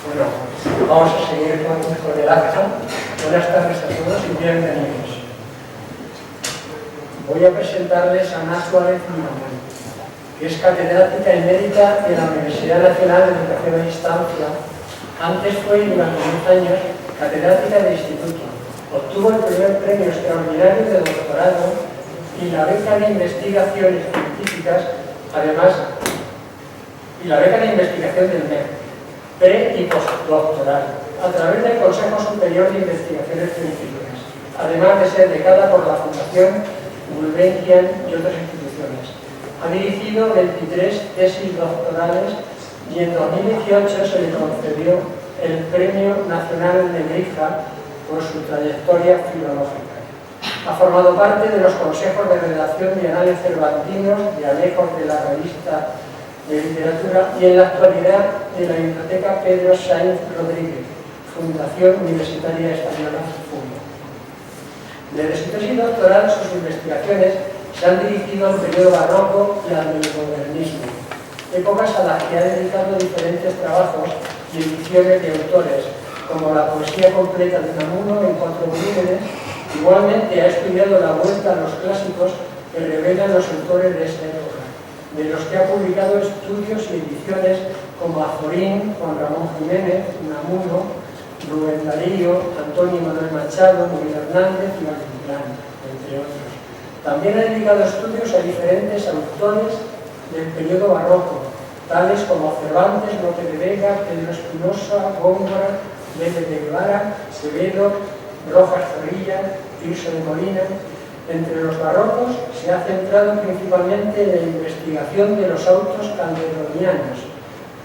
Bueno, vamos a seguir con el acto. Buenas tardes a todos y bienvenidos. Voy a presentarles a Ana Suárez Miramón, que es catedrática emérita de la Universidad Nacional de Educación a Distancia. Antes fue, durante 10 años, catedrática de instituto. Obtuvo el primer premio extraordinario de doctorado y la beca de investigaciones científicas, además, y la beca de investigación del MEC, pre- y postdoctoral, a través del Consejo Superior de Investigaciones Científicas, además de ser becada por la Fundación Gulbenkian y otras instituciones. Ha dirigido 23 tesis doctorales y en 2018 se le concedió el Premio Nacional Nebrija por su trayectoria filológica. Ha formado parte de los consejos de redacción de Anales Cervantinos, de Alejos de la Revista de Literatura y en la actualidad de la Biblioteca Pedro Sainz Rodríguez, Fundación Universitaria Española FUNA. Desde su tesis doctoral, sus investigaciones se han dirigido al periodo barroco y al neomodernismo, épocas a las que ha dedicado diferentes trabajos y ediciones de autores, como la poesía completa de Unamuno en 4 volúmenes. Igualmente ha estudiado la vuelta a los clásicos que revelan los autores de esa época, de los que ha publicado estudios y ediciones como Azorín, Juan Ramón Jiménez, Unamuno, Rubén Darío, Antonio Manuel Machado, Miguel Hernández y Valentiniano, entre otros. También ha dedicado estudios a diferentes autores del periodo barroco, tales como Cervantes, Lope de Vega, Pedro Espinosa, Góngora, Vélez de Guevara, Quevedo, Rojas Zorrilla, Tirso de Molina. Entre los barrocos se ha centrado principalmente en la investigación de los autos calderonianos,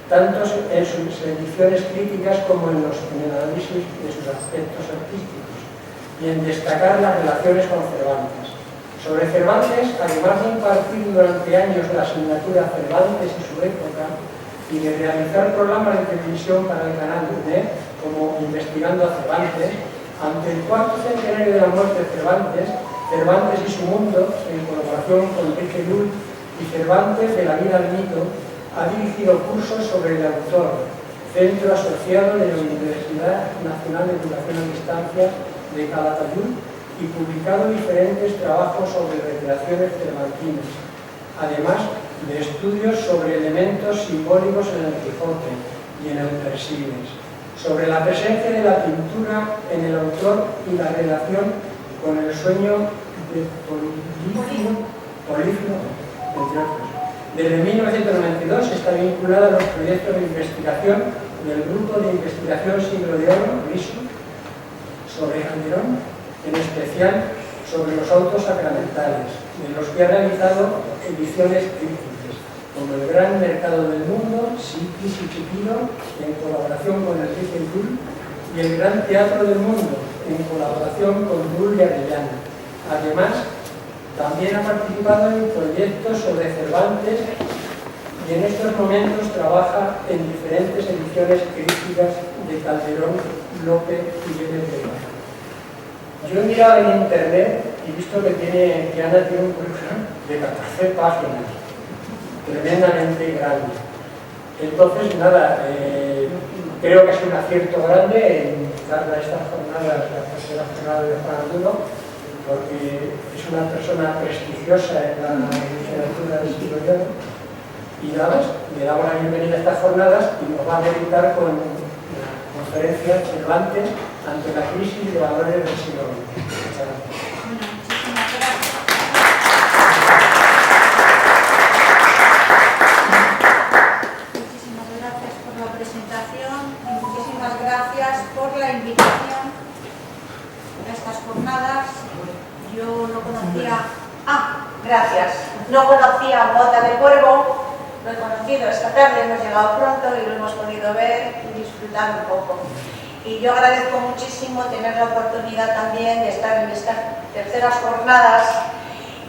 tanto en sus ediciones críticas como en el análisis de sus aspectos artísticos, y en destacar las relaciones con Cervantes. Sobre Cervantes, además de impartir durante años la asignatura Cervantes y su época, y de realizar programas de televisión para el canal UNED, como Investigando a Cervantes, ante el 4º centenario de la muerte de Cervantes, Cervantes y su mundo, en colaboración con Enrique Llull y Cervantes de la vida al mito, ha dirigido cursos sobre el autor, centro asociado de la Universidad Nacional de Educación a Distancia de Calatayud, y publicado diferentes trabajos sobre recreaciones cervantinas, además de estudios sobre elementos simbólicos en el Quijote y en el Persiles, sobre la presencia de la pintura en el autor y la relación con el sueño de Polífemo, entre otros. Desde 1992 está vinculada a los proyectos de investigación del Grupo de Investigación Siglo de Oro, GRISO, sobre Calderón, en especial sobre los autos sacramentales, de los que ha realizado ediciones críticas, como El Gran Mercado del Mundo, Psiquis y Chipiro, en colaboración con Enrique Llull, y El Gran Teatro del Mundo, en colaboración con Llull y Arellano. Además, también ha participado en proyectos sobre Cervantes y en estos momentos trabaja en diferentes ediciones críticas de Calderón, Lope y Vélez de Guevara. Yo he mirado en internet y visto que Ana tiene un currículum de 14 páginas, tremendamente grande. Entonces, nada, creo que es un acierto grande en darle a estas jornadas, la tercera jornada de Juan Arturo, porque es una persona prestigiosa en la literatura del siglo XIX. Y nada más, le damos la bienvenida a estas jornadas y nos va a dedicar con la conferencia Cervantes ante la crisis de valores del siglo XX. Muchas gracias. Muchísimas gracias por la presentación y muchísimas gracias por la invitación a estas jornadas. Yo no conocía... gracias. No conocía Bota de Cuervo, lo he conocido esta tarde, hemos llegado pronto y lo hemos podido ver y disfrutar un poco. Y yo agradezco muchísimo tener la oportunidad también de estar en estas terceras jornadas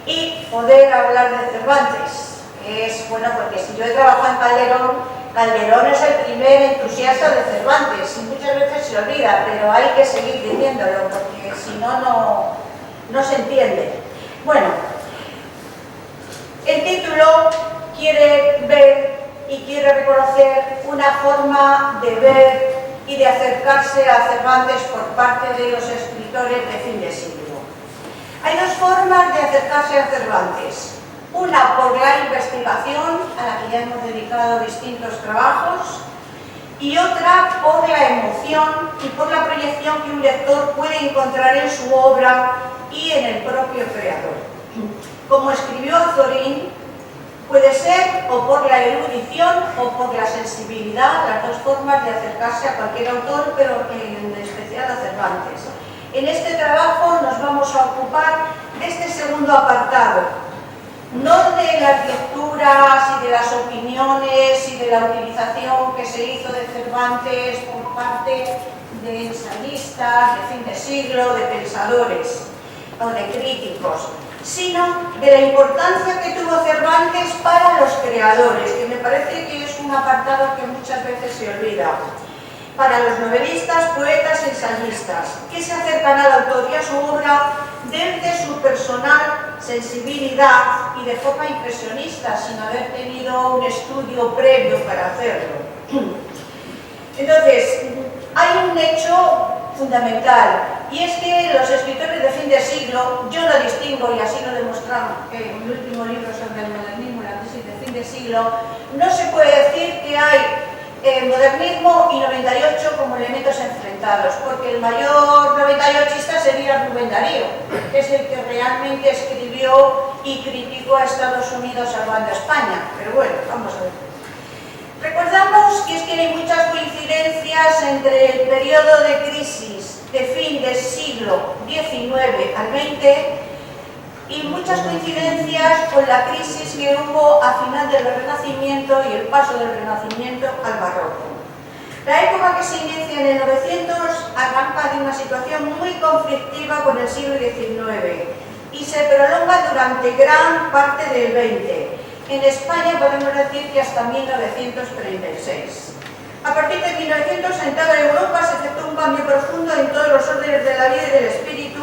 y poder hablar de Cervantes, que es, bueno, porque si yo he trabajado en Calderón, Calderón es el primer entusiasta de Cervantes y muchas veces se olvida, pero hay que seguir diciéndolo porque si no, no se entiende. Bueno, el título quiere ver y quiere reconocer una forma de ver y de acercarse a Cervantes por parte de los escritores de fin de siglo. Hay dos formas de acercarse a Cervantes. Una por la investigación, a la que ya hemos dedicado distintos trabajos, y otra por la emoción y por la proyección que un lector puede encontrar en su obra y en el propio creador. Como escribió Azorín, puede ser o por la erudición o por la sensibilidad, las dos formas de acercarse a cualquier autor, pero en especial a Cervantes. En este trabajo nos vamos a ocupar de este segundo apartado, no de las lecturas y de las opiniones y de la utilización que se hizo de Cervantes por parte de ensayistas, de fin de siglo, de pensadores o de críticos, sino de la importancia que tuvo Cervantes para los creadores, que me parece que es un apartado que muchas veces se olvida. Para los novelistas, poetas y ensayistas, que se acercan al autor y a su obra desde su personal sensibilidad y de forma impresionista, sin haber tenido un estudio previo para hacerlo. Entonces, hay un hecho fundamental, y es que los escritores de fin de siglo, yo lo distingo, y así lo demostramos en mi último libro sobre el modernismo y la crisis de fin de siglo, no se puede decir que hay modernismo y 98 como elementos enfrentados, porque el mayor 98ista sería Rubén Darío, que es el que realmente escribió y criticó a Estados Unidos salvando a España. Pero bueno, vamos a ver. Recordamos que es que hay muchas coincidencias entre el periodo de crisis de fin del siglo XIX al XX y muchas coincidencias con la crisis que hubo a final del Renacimiento y el paso del Renacimiento al Barroco. La época que se inicia en el 900 arranca de una situación muy conflictiva con el siglo XIX y se prolonga durante gran parte del XX. En España podemos decir que hasta 1936. A partir de 1900 en toda Europa se efectuó un cambio profundo en todos los órdenes de la vida y del espíritu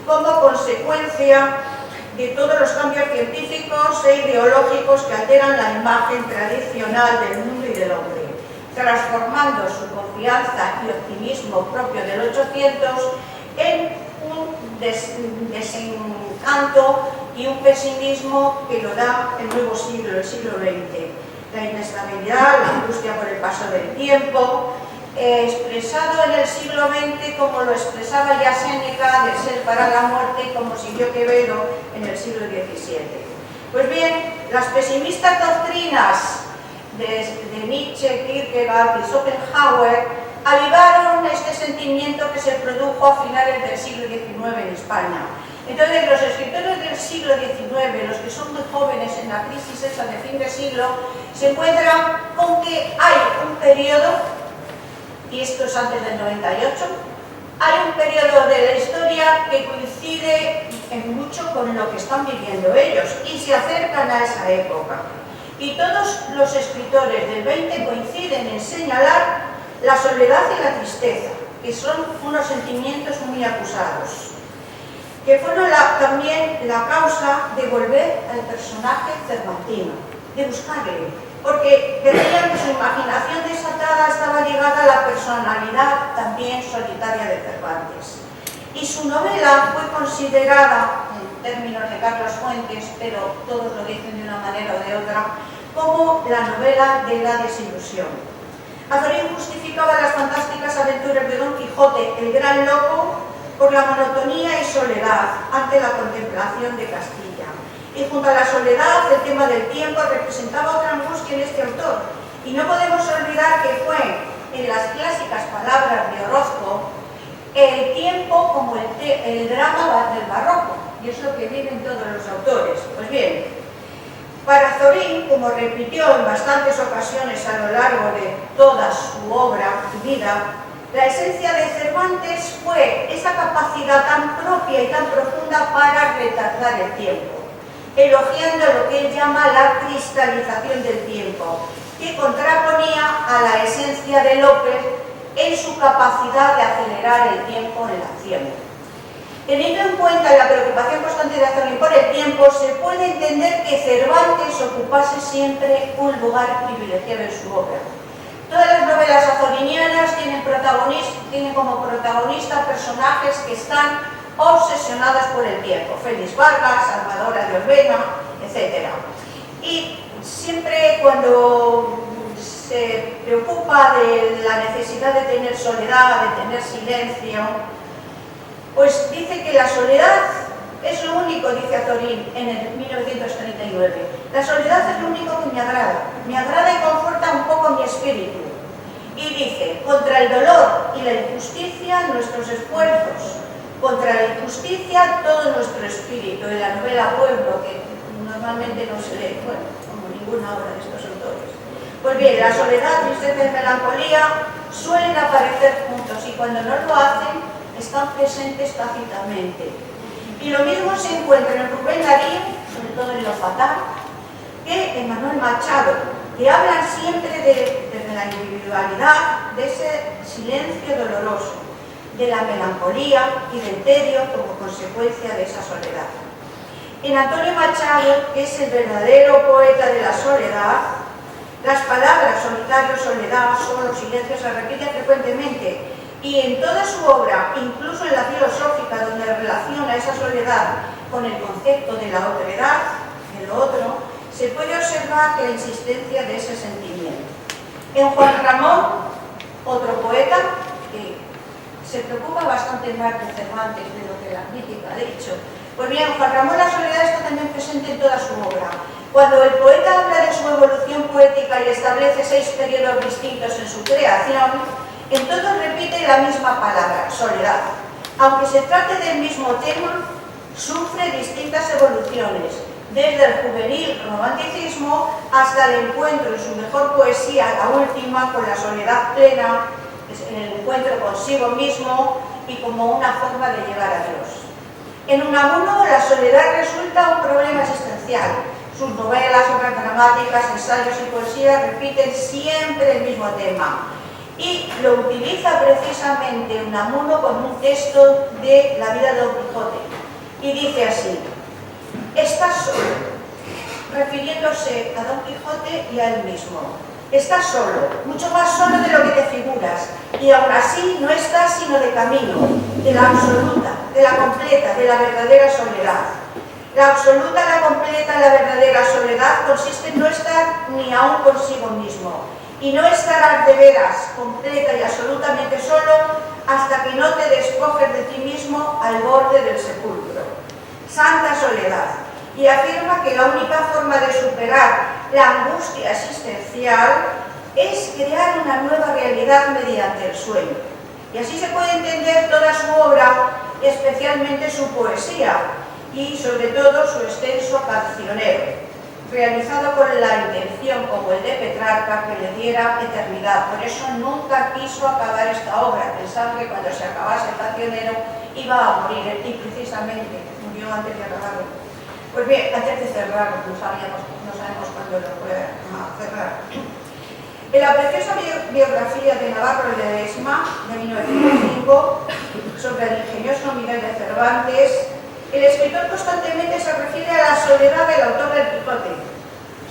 como consecuencia de todos los cambios científicos e ideológicos que alteran la imagen tradicional del mundo y del hombre, transformando su confianza y optimismo propio del 800 en un desencanto y un pesimismo que lo da el nuevo siglo, el siglo XX. La inestabilidad, la angustia por el paso del tiempo, expresado en el siglo XX como lo expresaba ya Séneca, del ser para la muerte, como siguió Quevedo en el siglo XVII. Pues bien, las pesimistas doctrinas de Nietzsche, Kierkegaard y Schopenhauer avivaron este sentimiento que se produjo a finales del siglo XIX en España. Entonces, los escritores del siglo XIX, los que son muy jóvenes en la crisis esa de fin de siglo, se encuentran con que hay un periodo, y esto es antes del 98, hay un periodo de la historia que coincide en mucho con lo que están viviendo ellos y se acercan a esa época. Y todos los escritores del 20 coinciden en señalar la soledad y la tristeza, que son unos sentimientos muy acusados, que fueron también la causa de volver al personaje cervantino, de buscarle, porque veían que su imaginación desatada estaba ligada a la personalidad también solitaria de Cervantes. Y su novela fue considerada, en términos de Carlos Fuentes, pero todos lo dicen de una manera o de otra, como la novela de la desilusión. Azorín justificaba las fantásticas aventuras de Don Quijote, el gran loco, por la monotonía y soledad ante la contemplación de Castilla. Y junto a la soledad, el tema del tiempo representaba otra angustia en este autor. Y no podemos olvidar que fue, en las clásicas palabras de Orozco, el tiempo como el drama del barroco. Y es lo que viven todos los autores. Pues bien, para Azorín, como repitió en bastantes ocasiones a lo largo de toda su obra y vida, la esencia de Cervantes fue esa capacidad tan propia y tan profunda para retardar el tiempo, elogiando lo que él llama la cristalización del tiempo, que contraponía a la esencia de López en su capacidad de acelerar el tiempo en la acción. Teniendo en cuenta la preocupación constante de Azorín por el tiempo, se puede entender que Cervantes ocupase siempre un lugar privilegiado en su obra. Todas las novelas azorinianas tienen tiene como protagonista personajes que están obsesionados por el tiempo, Félix Vargas, Salvadora de Urbina, etc. Y siempre cuando se preocupa de la necesidad de tener soledad, de tener silencio, pues dice que la soledad es lo único, dice Azorín en el 1939, la soledad es lo único que me agrada y conforta un poco mi espíritu. Y dice, contra el dolor y la injusticia nuestros esfuerzos, contra la injusticia todo nuestro espíritu. En la novela Pueblo, que normalmente no se lee, bueno, como ninguna obra de estos autores. Pues bien, la soledad, tristeza y melancolía suelen aparecer juntos y cuando no lo hacen, están presentes tácitamente. Y lo mismo se encuentra en Rubén Darío, sobre todo en Lo Fatal, que en Manuel Machado, que hablan siempre desde la individualidad, de ese silencio doloroso, de la melancolía y del tedio como consecuencia de esa soledad. En Antonio Machado, que es el verdadero poeta de la soledad, las palabras solitario, soledad, solo, silencio se repiten frecuentemente y en toda su obra, incluso en la filosófica, donde relaciona esa soledad con el concepto de la otredad, de lo otro, se puede observar la insistencia de ese sentimiento. En Juan Ramón, otro poeta que se preocupa bastante más de Cervantes de lo que la crítica ha dicho, pues bien, Juan Ramón la soledad está también presente en toda su obra. Cuando el poeta habla de su evolución poética y establece 6 periodos distintos en su creación, en todos repite la misma palabra, soledad. Aunque se trate del mismo tema, sufre distintas evoluciones, desde el juvenil romanticismo hasta el encuentro en su mejor poesía, la última, con la soledad plena, el encuentro consigo mismo y como una forma de llegar a Dios. En Unamuno la soledad resulta un problema existencial. Sus novelas, obras dramáticas, ensayos y poesía repiten siempre el mismo tema. Y lo utiliza precisamente Unamuno con un texto de la vida de Don Quijote. Y dice así: estás solo, refiriéndose a Don Quijote y a él mismo. Estás solo, mucho más solo de lo que te figuras, y aún así no estás sino de camino, de la absoluta, de la completa, de la verdadera soledad. La absoluta, la completa, la verdadera soledad consiste en no estar ni aún consigo mismo, y no estarás de veras, completa y absolutamente solo hasta que no te despojes de ti mismo al borde del sepulcro. Santa soledad. Y afirma que la única forma de superar la angustia existencial es crear una nueva realidad mediante el sueño. Y así se puede entender toda su obra, especialmente su poesía y sobre todo su extenso cancionero, realizado con la intención, como el de Petrarca, que le diera eternidad. Por eso nunca quiso acabar esta obra, pensaba que cuando se acabase el cancionero iba a morir, y precisamente murió antes de acabarlo. Pues bien, antes de cerrar, no sabemos cuándo lo puede cerrar. En la preciosa biografía de Navarro Ledesma, de 1905, sobre el ingenioso Miguel de Cervantes, el escritor constantemente se refiere a la soledad del autor del Quijote.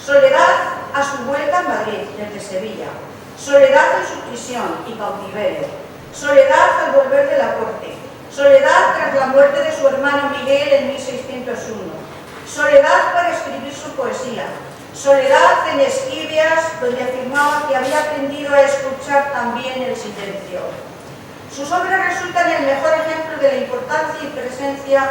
Soledad a su vuelta a Madrid, desde Sevilla. Soledad en su prisión y cautiverio. Soledad al volver de la corte. Soledad tras la muerte de su hermano Miguel en 1601. Soledad para escribir su poesía. Soledad en Esquivias, donde afirmaba que había aprendido a escuchar también el silencio. Sus obras resultan el mejor ejemplo de la importancia y presencia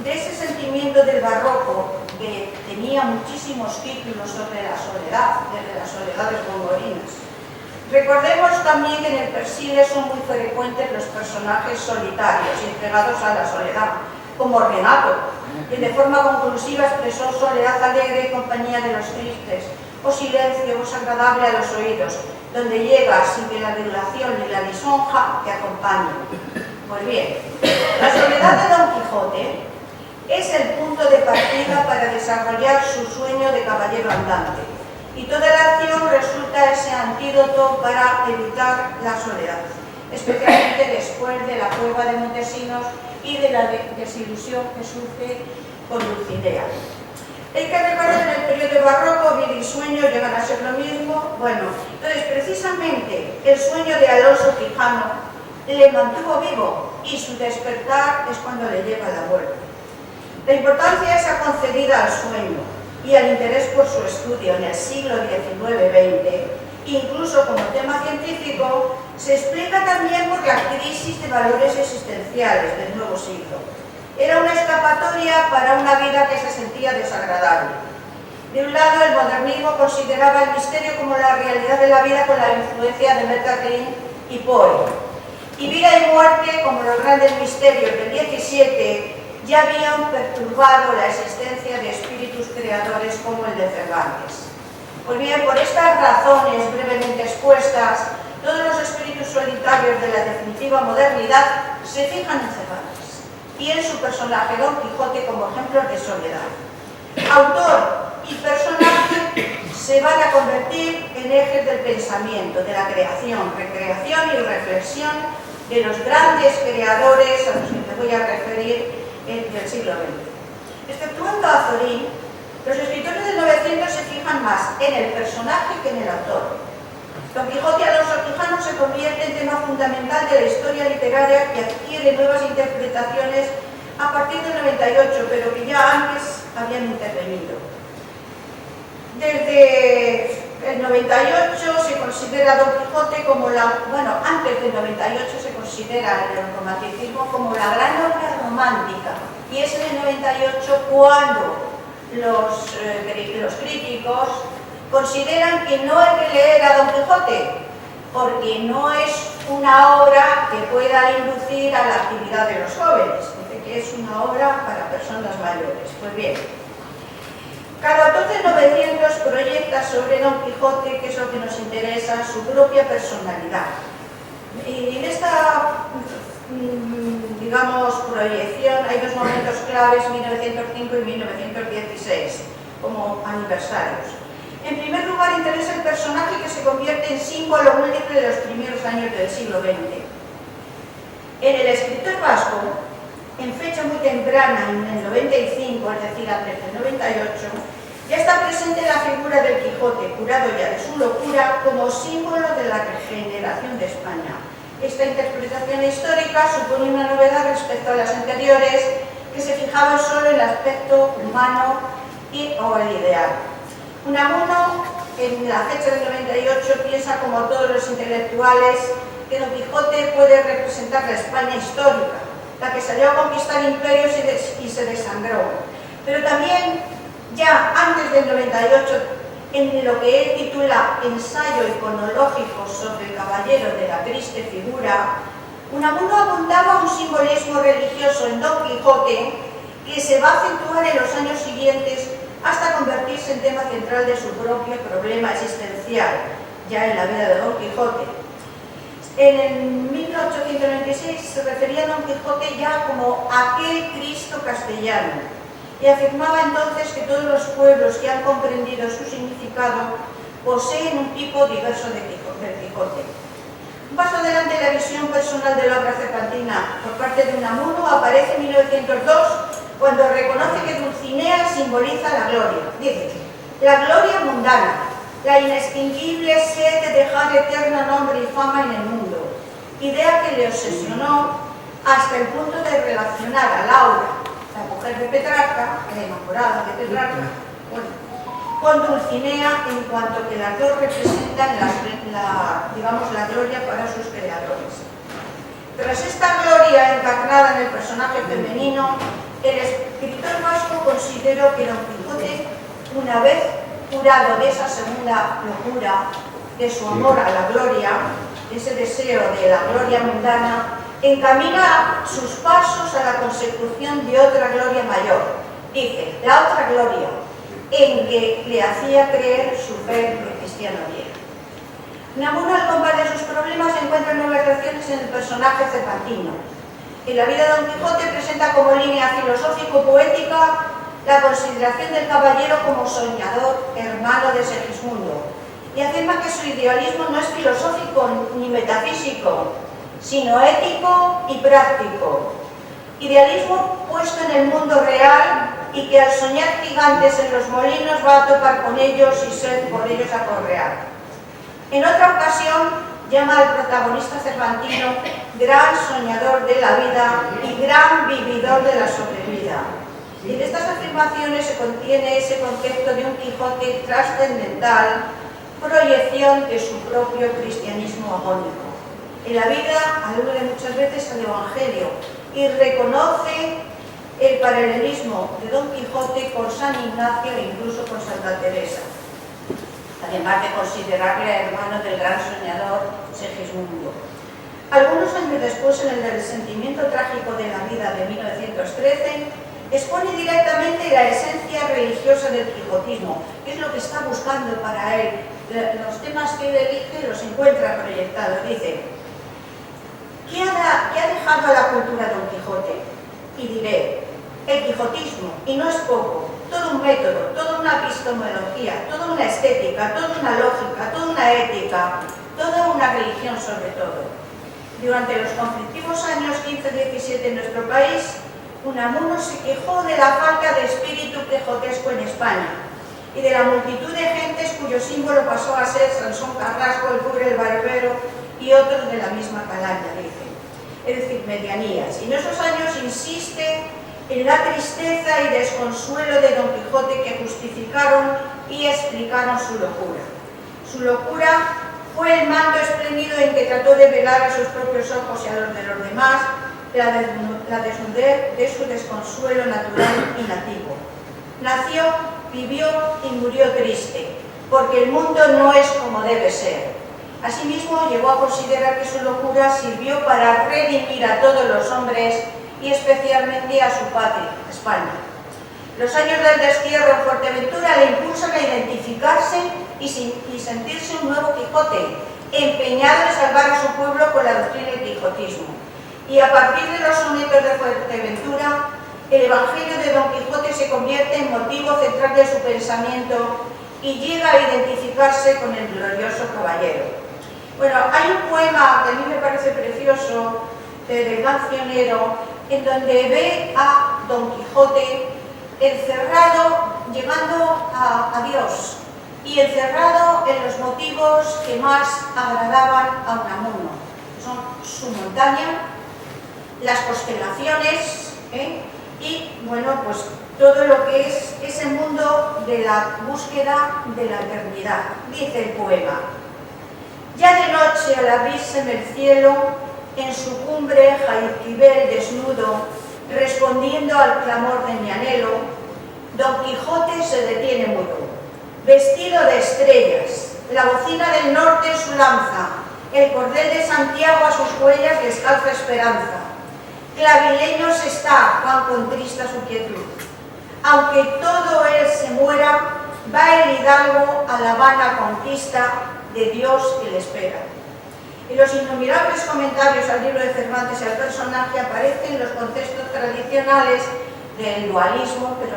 de ese sentimiento del barroco, que tenía muchísimos títulos sobre la soledad, desde las soledades gongorinas. Recordemos también que en el Persiles son muy frecuentes los personajes solitarios y entregados a la soledad, como Renato, que de forma conclusiva expresó soledad alegre y compañía de los tristes, o silencio, voz agradable a los oídos, donde llega sin que la adulación ni la lisonja te acompañen. Pues bien, la soledad de Don Quijote es el punto de partida para desarrollar su sueño de caballero andante, y toda la acción resulta ese antídoto para evitar la soledad, especialmente después de la prueba de Montesinos y de la desilusión que sufre con Dulcinea. Hay que recordar en el periodo barroco, vida y sueño llegan a ser lo mismo. Bueno, entonces precisamente el sueño de Alonso Quijano le mantuvo vivo y su despertar es cuando le lleva la muerte. La importancia esa concedida al sueño y al interés por su estudio en el siglo XIX-XX, incluso como tema científico, se explica también por la crisis de valores existenciales del nuevo siglo. Era una escapatoria para una vida que se sentía desagradable. De un lado, el modernismo consideraba el misterio como la realidad de la vida con la influencia de Metterlin y Poe. Y vida y muerte, como los grandes misterios del XVII, ya habían perturbado la existencia de espíritus creadores como el de Cervantes. Pues bien, por estas razones brevemente expuestas, todos los espíritus solitarios de la definitiva modernidad se fijan en Cervantes y en su personaje Don Quijote como ejemplos de soledad. Autor y personaje se van a convertir en ejes del pensamiento, de la creación, recreación y reflexión de los grandes creadores a los que me voy a referir del siglo XX. Exceptuando a Azorín, los escritores del 900 se fijan más en el personaje que en el autor. Don Quijote Alonso Quijano se convierte en tema fundamental de la historia literaria que adquiere nuevas interpretaciones a partir del 98, pero que ya antes habían intervenido. Desde el 98 se considera Don Quijote como antes del 98 se considera el romanticismo como la gran obra romántica, y es en el 98 cuando los críticos consideran que no hay que leer a Don Quijote, porque no es una obra que pueda inducir a la actividad de los jóvenes, dice que es una obra para personas mayores. Pues bien, cada autor del 900 proyecta sobre Don Quijote, que es lo que nos interesa, su propia personalidad. Y en esta, digamos, proyección hay dos momentos claves, 1905 y 1916, como aniversarios. En primer lugar, interesa el personaje que se convierte en símbolo múltiple de los primeros años del siglo XX. En el escritor vasco, en fecha muy temprana, en el 95, es decir, antes del 98, ya está presente la figura del Quijote, curado ya de su locura, como símbolo de la regeneración de España. Esta interpretación histórica supone una novedad respecto a las anteriores, que se fijaban solo en el aspecto humano o el ideal. Unamuno, en la fecha del 98, piensa, como todos los intelectuales, que Don Quijote puede representar la España histórica, la que salió a conquistar imperios y se desangró. Pero también, ya antes del 98, en lo que él titula Ensayo iconológico sobre el caballero de la triste figura, Unamuno apuntaba a un simbolismo religioso en Don Quijote que se va a acentuar en los años siguientes hasta convertirse en tema central de su propio problema existencial, ya en la vida de Don Quijote. En 1896 se refería a Don Quijote ya como aquel Cristo castellano, y afirmaba entonces que todos los pueblos que han comprendido su significado poseen un tipo diverso del Quijote. Un paso adelante en la visión personal de la obra cervantina por parte de Unamuno aparece en 1902, cuando reconoce que Dulcinea simboliza la gloria. Dice, la gloria mundana, la inextinguible sed de dejar eterno nombre y fama en el mundo, idea que le obsesionó hasta el punto de relacionar a Laura, la mujer de Petrarca, la enamorada de Petrarca, con Dulcinea, en cuanto que las dos representan la gloria para sus creadores. Tras esta gloria encarnada en el personaje femenino, el escritor vasco consideró que Don Quijote, una vez curado de esa segunda locura, de su amor a la gloria, ese deseo de la gloria mundana, encamina sus pasos a la consecución de otra gloria mayor. Dice, la otra gloria, en que le hacía creer su fe de cristiano viejo. Unamuno, al combatir sus problemas, encuentra nuevas reacciones en el personaje cervantino. En la vida de Don Quijote presenta como línea filosófico-poética la consideración del caballero como soñador, hermano de Segismundo, y afirma que su idealismo no es filosófico ni metafísico, sino ético y práctico. Idealismo puesto en el mundo real y que al soñar gigantes en los molinos va a topar con ellos y ser por ellos acorrear. En otra ocasión llama al protagonista cervantino gran soñador de la vida y gran vividor de la sobrevida. Y en estas afirmaciones se contiene ese concepto de un Quijote trascendental, proyección de su propio cristianismo agónico. En la vida alude muchas veces al Evangelio y reconoce el paralelismo de Don Quijote con San Ignacio e incluso con Santa Teresa, además de considerarle hermano del gran soñador Segismundo. Algunos años después, en el sentimiento trágico de la vida de 1913, expone directamente la esencia religiosa del quijotismo, que es lo que está buscando para él. Los temas que él elige los encuentra proyectados. Dice: ¿qué ha dejado a la cultura Don Quijote? Y diré: el quijotismo, y no es poco, todo un método, toda una epistemología, toda una estética, toda una lógica, toda una ética, toda una religión sobre todo. Durante los conflictivos años 15-17 en nuestro país, Unamuno se quejó de la falta de espíritu quijotesco en España y de la multitud de gentes cuyo símbolo pasó a ser Sansón Carrasco, el Cura el Barbero y otros de la misma calaña, dice. Es decir, medianías. Y en esos años insiste en la tristeza y desconsuelo de Don Quijote, que justificaron y explicaron su locura. Su locura fue el manto espléndido en que trató de velar a sus propios ojos y a los de los demás la desnudez de su desconsuelo natural y nativo. Nació, vivió y murió triste, porque el mundo no es como debe ser. Asimismo, llegó a considerar que su locura sirvió para redimir a todos los hombres y especialmente a su patria, España. Los años del destierro en Fuerteventura le impulsan a identificarse y sentirse un nuevo Quijote, empeñado en salvar a su pueblo con la doctrina del quijotismo. Y a partir de los sonetos de Fuerteventura, el Evangelio de Don Quijote se convierte en motivo central de su pensamiento y llega a identificarse con el glorioso caballero. Bueno, hay un poema que a mí me parece precioso, del Cancionero, en donde ve a Don Quijote encerrado, llegando a Dios, y encerrado en los motivos que más agradaban a Unamuno, que son su montaña, las constelaciones, y bueno, pues todo lo que es ese mundo de la búsqueda de la eternidad. Dice el poema: ya de noche al abrirse en el cielo, en su cumbre Jaizkibel desnudo, respondiendo al clamor de mi anhelo, Don Quijote se detiene mudo, vestido de estrellas, la bocina del norte su lanza, el cordel de Santiago a sus huellas descalza esperanza. Clavileños está, cuán contrista su quietud. Aunque todo él se muera, va el hidalgo a la vana conquista de Dios que le espera. En los innumerables comentarios al libro de Cervantes y al personaje aparecen los contextos tradicionales del dualismo, pero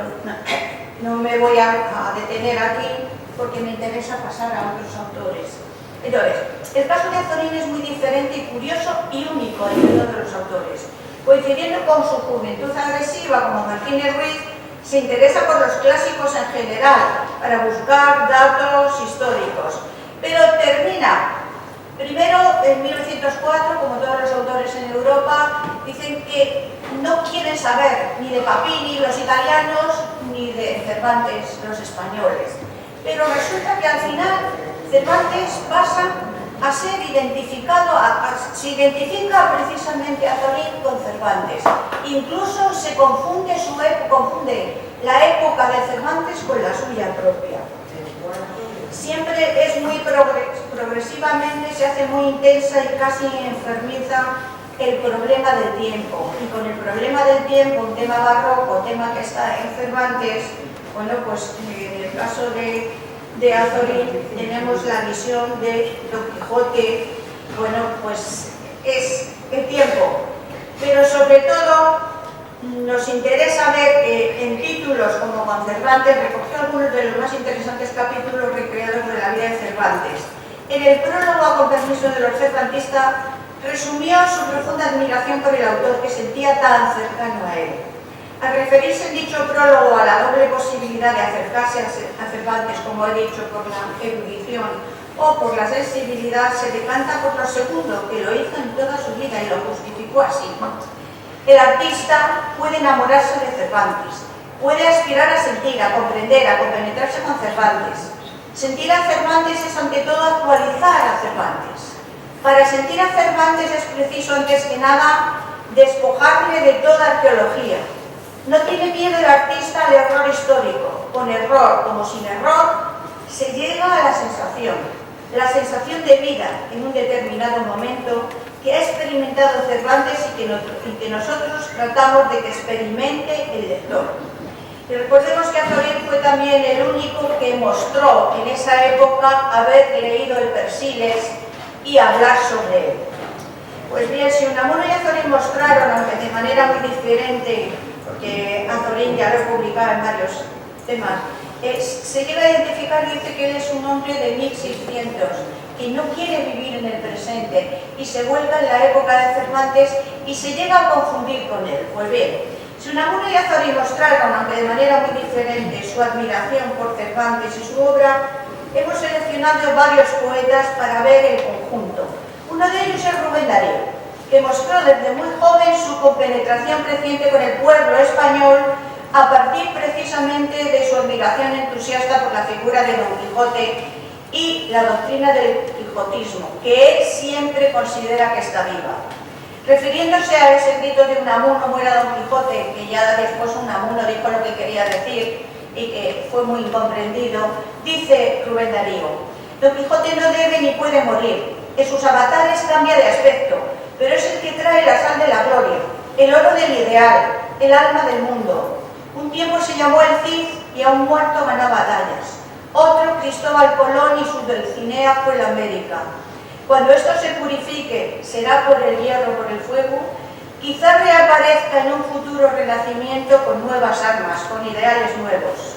no me voy a detener aquí porque me interesa pasar a otros autores. Entonces, el caso de Azorín es muy diferente y curioso y único entre todos los autores. Coincidiendo con su juventud agresiva, como Martínez Ruiz, se interesa por los clásicos en general, para buscar datos históricos, pero termina, primero en 1904, como todos los autores en Europa, dicen que no quieren saber ni de Papini, los italianos, ni de Cervantes, los españoles. Pero resulta que al final Cervantes pasa a ser identificado, se identifica precisamente a Azorín con Cervantes. Incluso se confunde la época de Cervantes con la suya propia. Siempre es muy progresivamente, se hace muy intensa y casi enfermiza el problema del tiempo. Y con el problema del tiempo, un tema barroco, tema que está en Cervantes, bueno, pues en el caso de Azorín tenemos la visión de Don Quijote, bueno, pues es el tiempo. Pero sobre todo nos interesa ver que en títulos como con Cervantes recogió algunos de los más interesantes capítulos recreados de la vida de Cervantes. En el prólogo, con permiso de los cervantistas, resumió su profunda admiración por el autor que sentía tan cercano a él. Al referirse en dicho prólogo a la doble posibilidad de acercarse a Cervantes, como he dicho, por la erudición o por la sensibilidad, se decanta por lo segundo, que lo hizo en toda su vida y lo justificó así. El artista puede enamorarse de Cervantes, puede aspirar a sentir, a comprender, a compenetrarse con Cervantes. Sentir a Cervantes es ante todo actualizar a Cervantes. Para sentir a Cervantes es preciso, antes que nada, despojarle de toda arqueología. No tiene miedo el artista al error histórico. Con error como sin error, se llega a la sensación de vida en un determinado momento que ha experimentado Cervantes y que nosotros tratamos de que experimente el lector. Y recordemos que Azorín fue también el único que mostró en esa época haber leído el Persiles y hablar sobre él. Pues bien, si Unamuno y Azorín mostraron, aunque de manera muy diferente, que Azorín ya lo he publicado en varios temas, se llega a identificar, dice que él es un hombre de 1600, que no quiere vivir en el presente y se vuelve en la época de Cervantes y se llega a confundir con él. Pues bien, si Unamuno y Azorín mostraron, aunque de manera muy diferente, su admiración por Cervantes y su obra, hemos seleccionado varios poetas para ver el conjunto. Uno de ellos es Rubén Darío, que mostró desde muy joven su compenetración creciente con el pueblo español a partir precisamente de su admiración entusiasta por la figura de Don Quijote y la doctrina del quijotismo, que él siempre considera que está viva. Refiriéndose a ese grito de Unamuno, muera Don Quijote, que ya después Unamuno dijo lo que quería decir y que fue muy incomprendido, dice Rubén Darío: Don Quijote no debe ni puede morir, en sus avatares cambia de aspecto, pero es el que trae la sal de la gloria, el oro del ideal, el alma del mundo. Un tiempo se llamó el Cid y a un muerto ganaba batallas. Otro, Cristóbal Colón, y su Dulcinea fue la América. Cuando esto se purifique, será por el hierro, por el fuego, quizá reaparezca en un futuro renacimiento con nuevas armas, con ideales nuevos.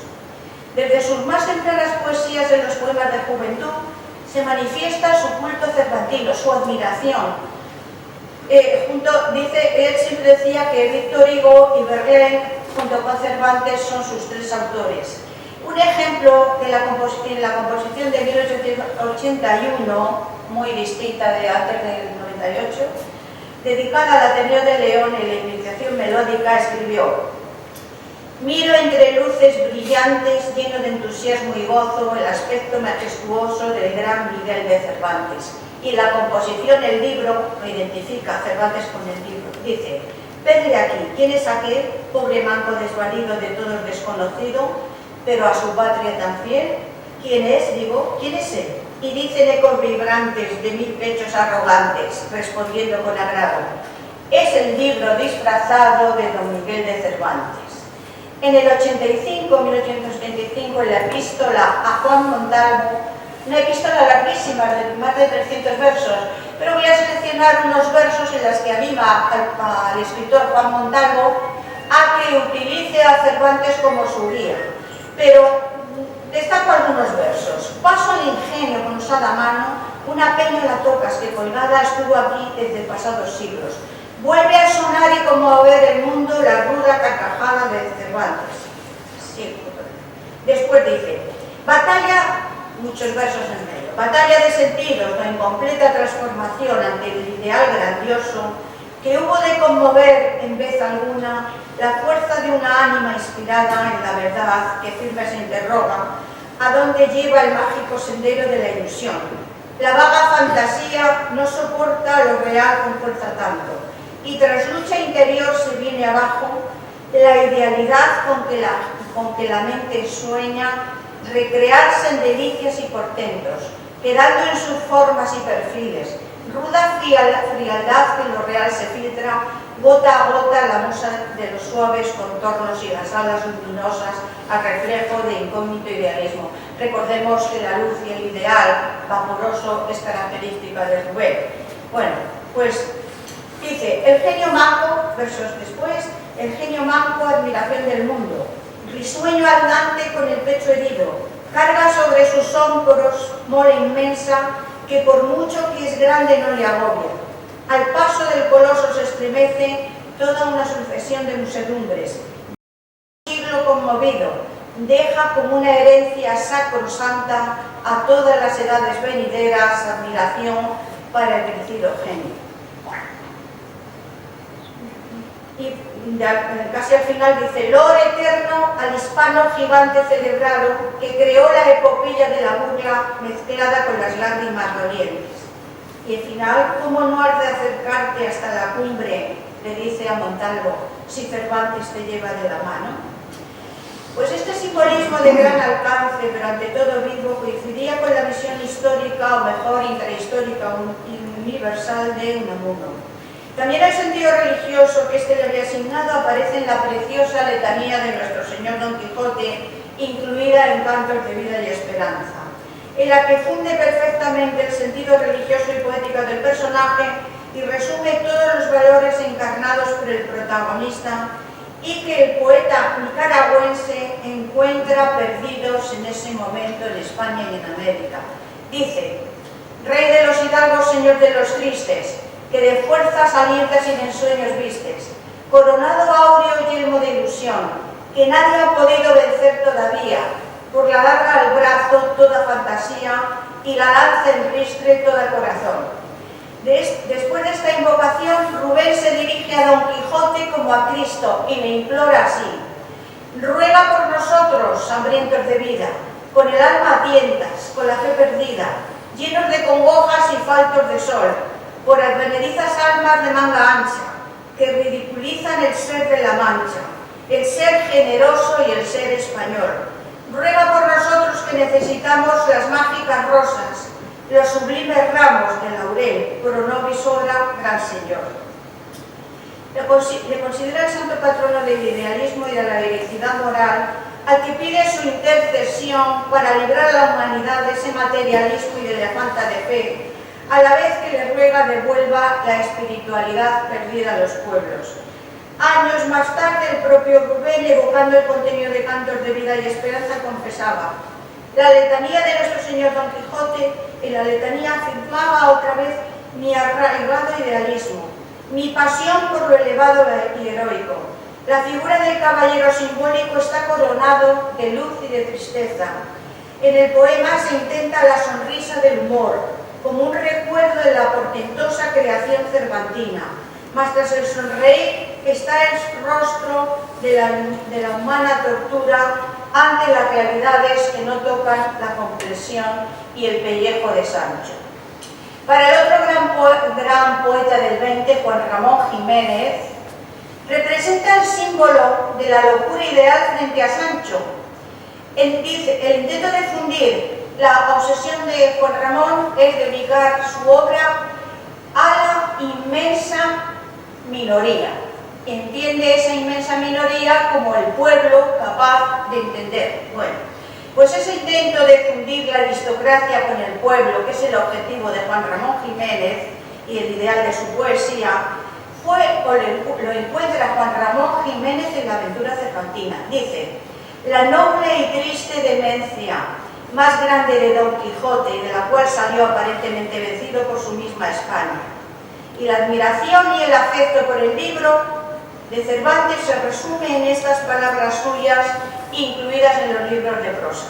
Desde sus más tempranas poesías en los poemas de juventud se manifiesta su culto cervantino, su admiración. Dice, él siempre decía que Víctor Hugo y Verlaine, junto con Cervantes, son sus tres autores. Un ejemplo de la composición de 1881, muy distinta de antes del 98, dedicada al Ateneo de León en la iniciación melódica, escribió: miro entre luces brillantes, lleno de entusiasmo y gozo, el aspecto majestuoso del gran Miguel de Cervantes. Y la composición, el libro, lo identifica Cervantes con el libro. Dice: vedle aquí, ¿quién es aquel pobre manco desvalido, de todos desconocido, pero a su patria tan fiel? ¿Quién es? Digo, ¿quién es él? Y dicen ecos vibrantes de mil pechos arrogantes, respondiendo con agrado: es el libro disfrazado de Don Miguel de Cervantes. En el 1875, en la epístola a Juan Montalvo, una epístola larguísima de más de 300 versos, pero voy a seleccionar unos versos en los que anima al escritor Juan Montalvo a que utilice a Cervantes como su guía. Pero destaco algunos versos. Paso al ingenio con usada mano, una peña la tocas que colgada estuvo aquí desde pasados siglos. Vuelve a sonar y conmover el mundo la ruda carcajada de Cervantes. Sí. Después dice: batalla, muchos versos en medio, batalla de sentidos, la incompleta transformación ante el ideal grandioso que hubo de conmover en vez alguna la fuerza de una ánima inspirada en la verdad que firme se interroga a dónde lleva el mágico sendero de la ilusión. La vaga fantasía no soporta lo real con fuerza tanto, y tras lucha interior se viene abajo la idealidad con que la mente sueña recrearse en delicias y portentos, quedando en sus formas y perfiles, ruda frialdad que en lo real se filtra, gota a gota la musa de los suaves contornos y las alas luminosas al reflejo de incógnito idealismo. Recordemos que la luz y el ideal vaporoso es característica de Rubén. Bueno, pues dice: el genio manco, versos después, el genio manco, admiración del mundo, risueño andante con el pecho herido, carga sobre sus hombros mole inmensa que por mucho que es grande no le agobia. Al paso del coloso se estremece toda una sucesión de musedumbres, conmovido, deja como una herencia sacrosanta a todas las edades venideras admiración para el vencido genio. Y casi al final dice: loor eterno al hispano gigante celebrado que creó la epopeya de la burla mezclada con las lágrimas dolientes. Y al final, ¿cómo no has de acercarte hasta la cumbre?, le dice a Montalvo, si Cervantes te lleva de la mano. Pues este simbolismo de gran alcance, pero ante todo vivo, coincidía con la visión histórica, o mejor intrahistórica y universal de Unamuno. También el sentido religioso que éste le había asignado aparece en la preciosa letanía de nuestro señor Don Quijote, incluida en Cantos de Vida y Esperanza, en la que funde perfectamente el sentido religioso y poético del personaje y resume todos los valores encarnados por el protagonista y que el poeta nicaragüense encuentra perdidos en ese momento en España y en América. Dice: Rey de los hidalgos, señor de los tristes, que de fuerzas alientas y de ensueños vistes, coronado áureo yelmo de ilusión, que nadie ha podido vencer todavía, por la larga al brazo toda fantasía y la lanza en ristre toda corazón. Después de esta invocación, Rubén se dirige a Don Quijote como a Cristo y le implora así: ruega por nosotros, hambrientos de vida, con el alma a tientas, con la fe perdida, llenos de congojas y faltos de sol, por advenedizas almas de manga ancha, que ridiculizan el ser de la Mancha, el ser generoso y el ser español. Ruega por nosotros que necesitamos las mágicas rosas, los sublimes ramos de laurel, pro nobis ora, gran señor. Le considera el santo patrono del idealismo y de la laicidad moral, al que pide su intercesión para librar a la humanidad de ese materialismo y de la falta de fe, a la vez que le ruega devuelva la espiritualidad perdida a los pueblos. Años más tarde, el propio Rubén, evocando el contenido de Cantos de Vida y Esperanza, confesaba: la letanía de nuestro señor Don Quijote, en la letanía afirmaba otra vez mi arraigado idealismo, mi pasión por lo elevado y heroico. La figura del caballero simbólico está coronado de luz y de tristeza. En el poema se intenta la sonrisa del humor, como un recuerdo de la portentosa creación cervantina, mas tras el sonreír está el rostro de la humana tortura ante las realidades que no tocan la comprensión y el pellejo de Sancho. Para el otro gran poeta del 20, Juan Ramón Jiménez, representa el símbolo de la locura ideal frente a Sancho. El intento de fundir la obsesión de Juan Ramón es dedicar su obra a la inmensa minoría. Entiende esa inmensa minoría como el pueblo capaz de entender. Bueno, pues ese intento de fundir la aristocracia con el pueblo, que es el objetivo de Juan Ramón Jiménez y el ideal de su poesía, lo encuentra Juan Ramón Jiménez en la aventura cervantina. Dice: la noble y triste demencia más grande de Don Quijote, de la cual salió aparentemente vencido por su misma España, y la admiración y el afecto por el libro de Cervantes se resume en estas palabras suyas incluidas en los libros de prosa.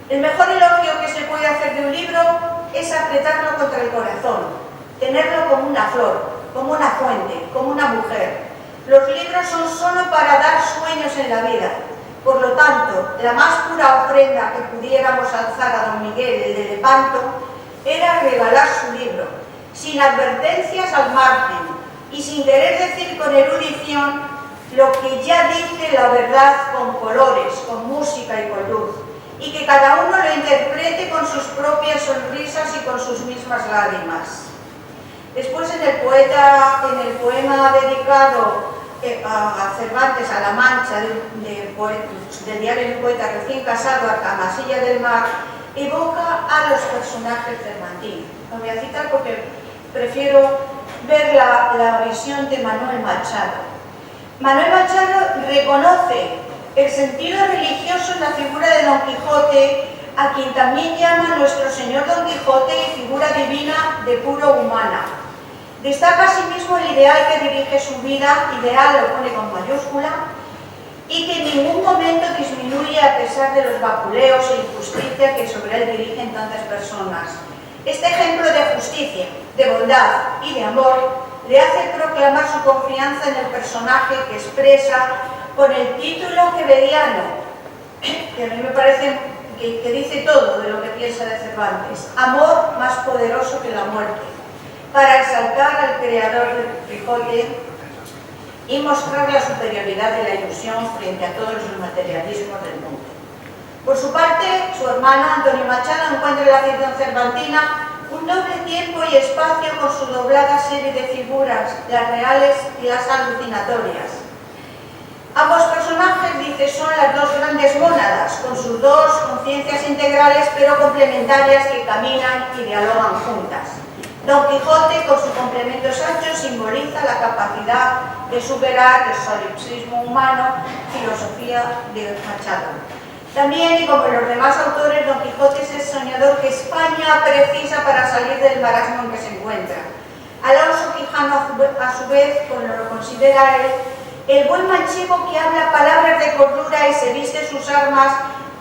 El mejor elogio que se puede hacer de un libro es apretarlo contra el corazón, tenerlo como una flor, como una fuente, como una mujer. Los libros son solo para dar sueños en la vida. Por lo tanto, la más pura ofrenda que pudiéramos alzar a don Miguel, el de Lepanto, era regalar su libro, sin advertencias al margen, y sin querer decir con erudición lo que ya dice la verdad con colores, con música y con luz, y que cada uno lo interprete con sus propias sonrisas y con sus mismas lágrimas. Después en el poema dedicado a Cervantes, a La Mancha, del diario de un poeta recién casado, a Camasilla del Mar, evoca a los personajes cervantinos. Lo voy a citar porque prefiero ver la visión de Manuel Machado. Manuel Machado reconoce el sentido religioso en la figura de Don Quijote, a quien también llama nuestro señor Don Quijote y figura divina de puro humana. Destaca asimismo el ideal que dirige su vida, ideal lo pone con mayúscula, y que en ningún momento disminuye a pesar de los vapuleos e injusticia que sobre él dirigen tantas personas. Este ejemplo de justicia, de bondad y de amor le hace proclamar su confianza en el personaje que expresa con el título quevediano, que a mí me parece que dice todo de lo que piensa de Cervantes: amor más poderoso que la muerte, para exaltar al creador del Quijote y mostrar la superioridad de la ilusión frente a todos los materialismos del mundo. Por su parte, su hermano Antonio Machado encuentra en la ficción cervantina un doble tiempo y espacio con su doblada serie de figuras, las reales y las alucinatorias. Ambos personajes, dice, son las dos grandes mónadas, con sus dos conciencias integrales pero complementarias que caminan y dialogan juntas. Don Quijote, con su complemento Sancho, simboliza la capacidad de superar el solipsismo humano, filosofía de Machado. También, y como los demás autores, Don Quijote es el soñador que España precisa para salir del marasmo en que se encuentra. Alonso Quijano, a su vez, lo considera él, el buen manchego que habla palabras de cordura y se viste sus armas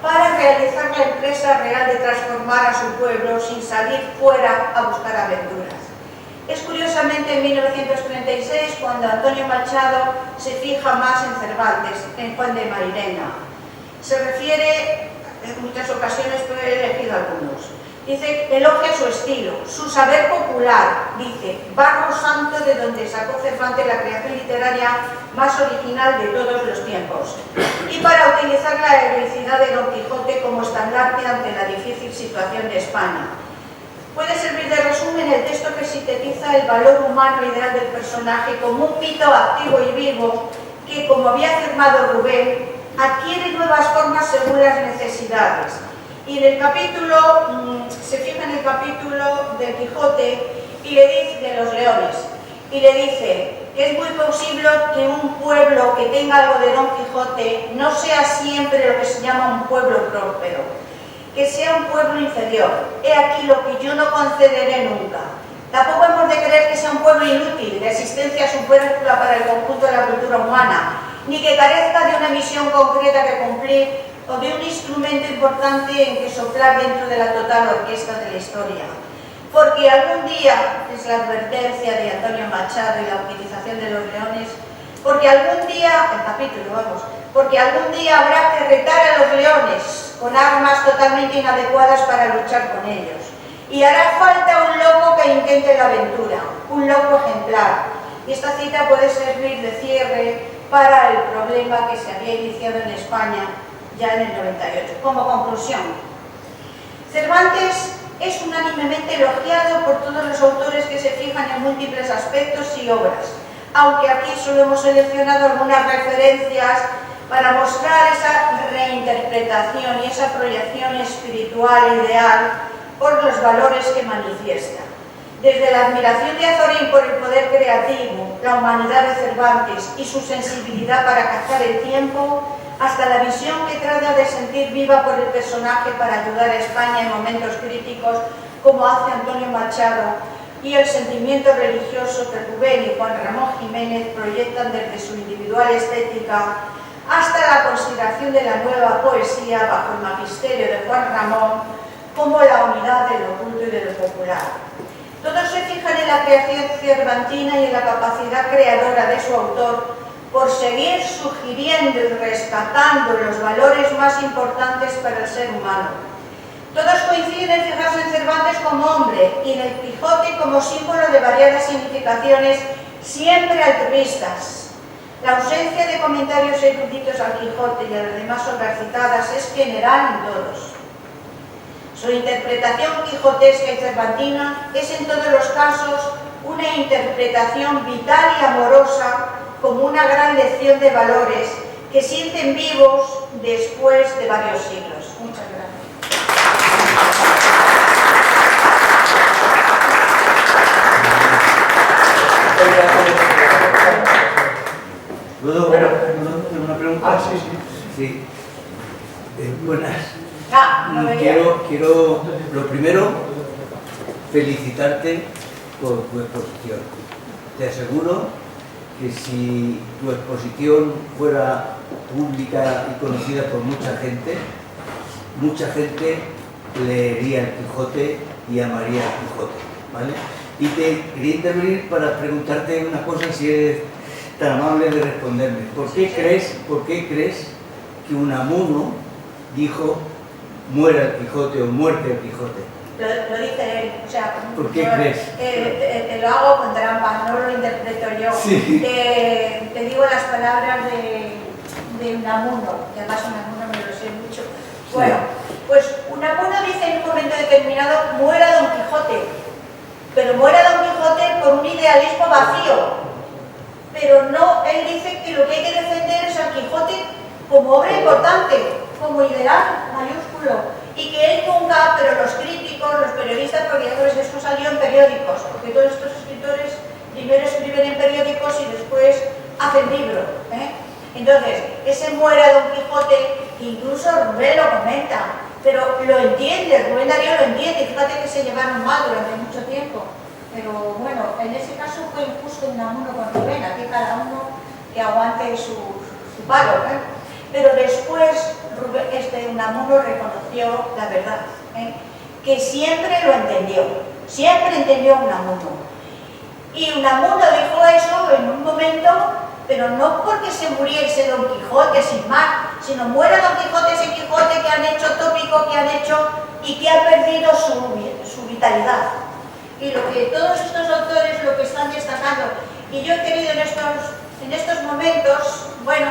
para realizar la empresa real de transformar a su pueblo sin salir fuera a buscar aventuras. Es curiosamente en 1936 cuando Antonio Machado se fija más en Cervantes, en Juan de Mairena. Se refiere, en muchas ocasiones, pero he elegido algunos. Dice, elogia su estilo, su saber popular, dice, barro santo de donde sacó Cervantes la creación literaria más original de todos los tiempos. Y para utilizar la heroicidad de Don Quijote como estandarte ante la difícil situación de España. Puede servir de resumen el texto que sintetiza el valor humano ideal del personaje como un mito activo y vivo que, como había afirmado Rubén, adquiere nuevas formas según las necesidades. Y en el capítulo, se fija en el capítulo del Quijote y le dice, de los leones, y le dice que es muy posible que un pueblo que tenga algo de Don Quijote no sea siempre lo que se llama un pueblo próspero, que sea un pueblo inferior. He aquí lo que yo no concederé nunca. Tampoco hemos de creer que sea un pueblo inútil, de existencia superflua para el conjunto de la cultura humana, ni que carezca de una misión concreta que cumplir o de un instrumento importante en que soplar dentro de la total orquesta de la historia. Porque algún día, es la advertencia de Antonio Machado y la utilización de los leones, porque algún día, el capítulo vamos, porque algún día habrá que retar a los leones con armas totalmente inadecuadas para luchar con ellos. Y hará falta un loco que intente la aventura, un loco ejemplar. Y esta cita puede servir de cierre para el problema que se había iniciado en España ya en el 98. Como conclusión, Cervantes es unánimemente elogiado por todos los autores que se fijan en múltiples aspectos y obras, aunque aquí solo hemos seleccionado algunas referencias para mostrar esa reinterpretación y esa proyección espiritual ideal por los valores que manifiesta. Desde la admiración de Azorín por el poder creativo, la humanidad de Cervantes y su sensibilidad para cazar el tiempo, hasta la visión que trata de sentir viva por el personaje para ayudar a España en momentos críticos, como hace Antonio Machado, y el sentimiento religioso que Rubén y Juan Ramón Jiménez proyectan desde su individual estética, hasta la consideración de la nueva poesía bajo el magisterio de Juan Ramón como la unidad de lo oculto y de lo popular. Todos se fijan en la creación cervantina y en la capacidad creadora de su autor por seguir sugiriendo y rescatando los valores más importantes para el ser humano. Todos coinciden en fijarse en Cervantes como hombre y en el Quijote como símbolo de variadas significaciones, siempre altruistas. La ausencia de comentarios eruditos al Quijote y a las demás obras citadas es general en todos. Su interpretación quijotesca y cervantina es en todos los casos una interpretación vital y amorosa como una gran lección de valores que sienten vivos después de varios siglos. Muchas gracias. ¿Puedo hacer una pregunta? Ah, sí, sí. Sí. Buenas. Quiero, lo primero, felicitarte por tu exposición. Te aseguro que si tu exposición fuera pública y conocida por mucha gente leería el Quijote y amaría el Quijote, ¿vale? Y te quería intervenir para preguntarte una cosa, si eres tan amable de responderme. ¿Por qué crees que Unamuno dijo muera el Quijote o muerte el Quijote? Lo dice él, o sea, ¿por qué crees? Te lo hago con trampa, no lo interpreto yo. Sí. Te digo las palabras de Unamuno, que además Unamuno me lo sé mucho. Bueno, pues Unamuno dice en un momento determinado, muera Don Quijote, pero muera Don Quijote por un idealismo vacío. Pero no, él dice que lo que hay que defender es al Quijote como obra importante, como ideal mayúsculo, y que él nunca, pero los críticos, los periodistas, porque ya sabes, esto salió en periódicos, porque todos estos escritores primero escriben en periódicos y después hacen libros, ¿eh? Entonces, ese muera Don Quijote, incluso Rubén lo comenta, pero lo entiende, Rubén Darío lo entiende, fíjate que se llevaron mal durante mucho tiempo, pero bueno, en ese caso fue injusto Unamuno con Rubén, aquí cada uno que aguante su palo, ¿eh? Pero después Unamuno reconoció la verdad, ¿eh? Que siempre lo entendió, siempre entendió Unamuno. Y Unamuno dijo eso en un momento, pero no porque se muriese Don Quijote sin más, sino muera Don Quijote, ese Quijote que han hecho tópico, que han hecho y que ha perdido su vitalidad. Y lo que todos estos autores lo que están destacando, y yo he querido en estos momentos, bueno,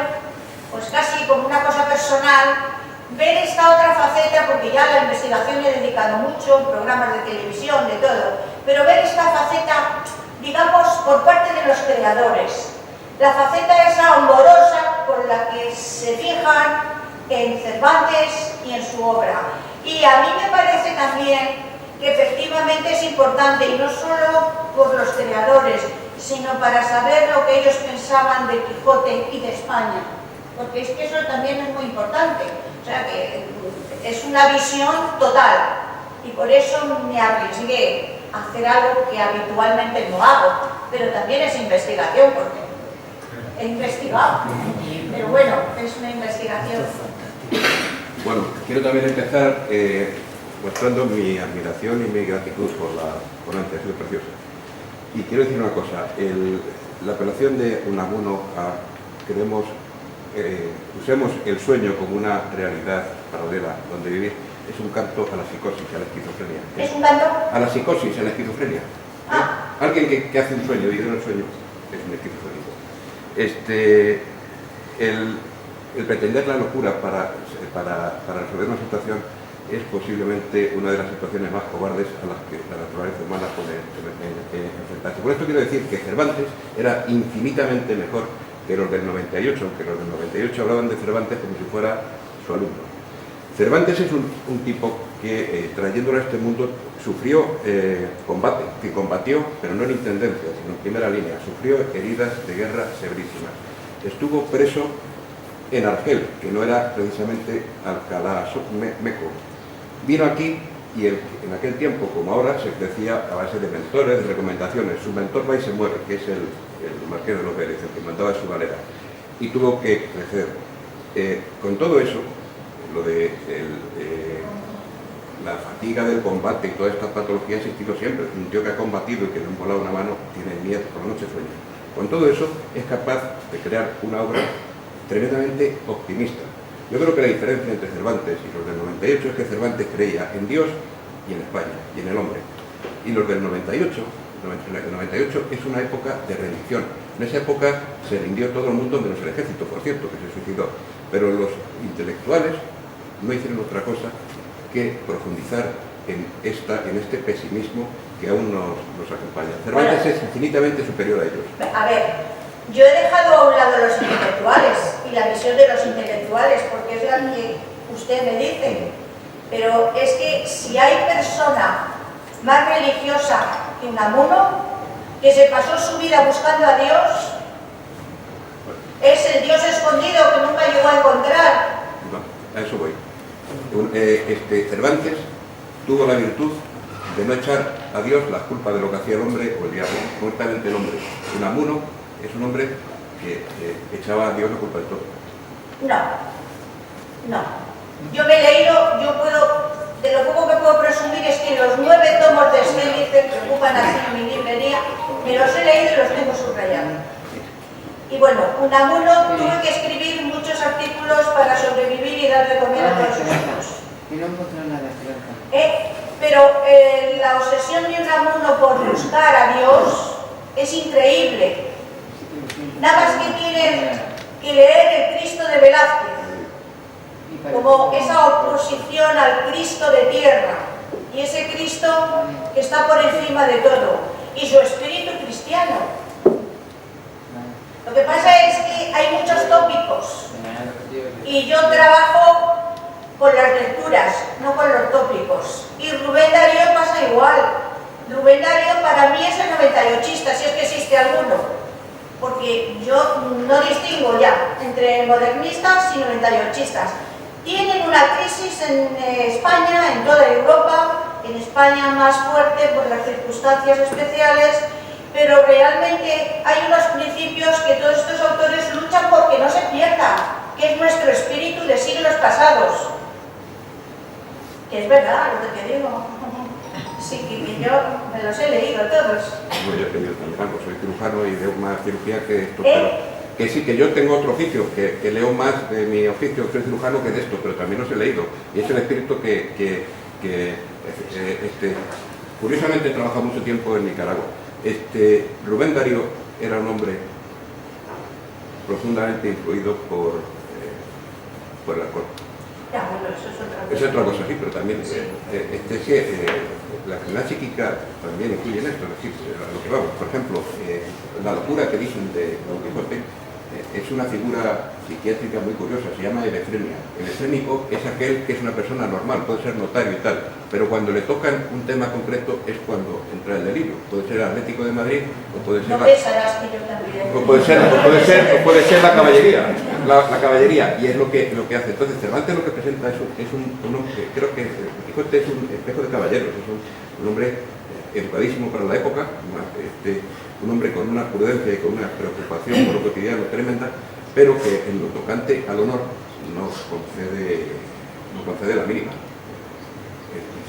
pues casi como una cosa personal, ver esta otra faceta, porque ya a la investigación he dedicado mucho, programas de televisión, de todo, pero ver esta faceta, digamos, por parte de los creadores, la faceta esa amorosa por la que se fijan en Cervantes y en su obra. Y a mí me parece también que efectivamente es importante, y no solo por los creadores, sino para saber lo que ellos pensaban de Quijote y de España, porque es que eso también es muy importante, o sea que es una visión total, y por eso me arriesgué a hacer algo que habitualmente no hago, pero también es investigación, porque he investigado, pero bueno, es una investigación. Bueno, quiero también empezar mostrando mi admiración y mi gratitud por la ponencia, ha sido preciosa. Y quiero decir una cosa, la apelación de Unamuno a usemos el sueño como una realidad paralela donde vivir, es un canto a la psicosis, a la esquizofrenia. ¿Es un canto? A la psicosis, a la esquizofrenia. Alguien que hace un sueño y vive en el sueño es un esquizofrénico. El pretender la locura para resolver una situación es posiblemente una de las situaciones más cobardes a las que la naturaleza humana puede enfrentarse. Por esto quiero decir que Cervantes era infinitamente mejor que los del 98, aunque los del 98 hablaban de Cervantes como si fuera su alumno. Cervantes es un tipo que, trayéndolo a este mundo, sufrió combate, que combatió, pero no en intendencia, sino en primera línea, sufrió heridas de guerra severísimas. Estuvo preso en Argel, que no era precisamente Alcalá Meco. Vino aquí y en aquel tiempo, como ahora, se crecía a base de mentores, de recomendaciones. Su mentor va y se muere, que es el marqués de los Vélez, el que mandaba su galera. Y tuvo que crecer. Con todo eso, lo de la fatiga del combate y todas estas patologías ha existido siempre. Un tío que ha combatido y que le han volado una mano tiene miedo, por la noche sueña. Con todo eso es capaz de crear una obra tremendamente optimista. Yo creo que la diferencia entre Cervantes y los del 98 es que Cervantes creía en Dios y en España, y en el hombre. Y los del 98 es una época de rendición. En esa época se rindió todo el mundo menos el ejército, por cierto, que se suicidó. Pero los intelectuales no hicieron otra cosa que profundizar en este pesimismo que aún nos acompaña. Cervantes es infinitamente superior a ellos. A ver, yo he dejado a un lado los intelectuales y la visión de los intelectuales, porque es la que usted me dice, pero es que si hay persona más religiosa que Unamuno, que se pasó su vida buscando a Dios, es el Dios escondido que nunca llegó a encontrar. No, a eso voy. Cervantes tuvo la virtud de no echar a Dios la culpa de lo que hacía el hombre o el diablo, concretamente el hombre. Unamuno es un hombre que echaba a Dios la culpa de todo. No, no. Yo me he leído, de lo poco que puedo presumir es que los 9 tomos de Schellinger que ocupan así en mi librería, me los he leído y los tengo subrayados. Y bueno, Unamuno tuve que escribir muchos artículos para sobrevivir y dar de comer a todos sus hijos. Y no encontré nada, Pero la obsesión de Unamuno por buscar a Dios es increíble. Nada más que tiene que leer el Cristo de Velázquez, como esa oposición al Cristo de tierra, y ese Cristo que está por encima de todo, y su espíritu cristiano. Lo que pasa es que hay muchos tópicos, y yo trabajo con las lecturas, no con los tópicos. Y Rubén Darío pasa igual. Rubén Darío para mí es el 98ista, si es que existe alguno, porque yo no distingo ya entre modernistas y 98istas. Tienen una crisis en España, en toda Europa, en España más fuerte por las circunstancias especiales, pero realmente hay unos principios que todos estos autores luchan porque no se pierdan, que es nuestro espíritu de siglos pasados. Que es verdad lo que te digo. Sí, que yo me los he leído todos. Bueno, yo también soy cirujano y leo más cirugía que esto, pero que sí, que yo tengo otro oficio, que leo más de mi oficio, soy cirujano, que de esto, pero también los he leído. Y es el espíritu curiosamente he trabajado mucho tiempo en Nicaragua. Rubén Darío era un hombre profundamente influido por el alcohol. Ya, bueno, eso es otra cosa. Es otra cosa, sí, pero también la enfermedad psíquica también incluye en esto, es decir, a lo que vamos. Por ejemplo, la locura que dicen de Don Quijote es una figura psiquiátrica muy curiosa, se llama elefrenia. El efrénico es aquel que es una persona normal, puede ser notario y tal, pero cuando le tocan un tema concreto es cuando entra el delirio. Puede ser Atlético de Madrid o puede ser... No pensarás que yo también. O puede ser la caballería, la caballería, y es lo que hace. Entonces Cervantes lo que presenta es creo que Quijote es un espejo de caballeros, es un hombre educadísimo para la época, un hombre con una prudencia y con una preocupación por lo cotidiano tremenda, pero que en lo tocante al honor no concede la mínima.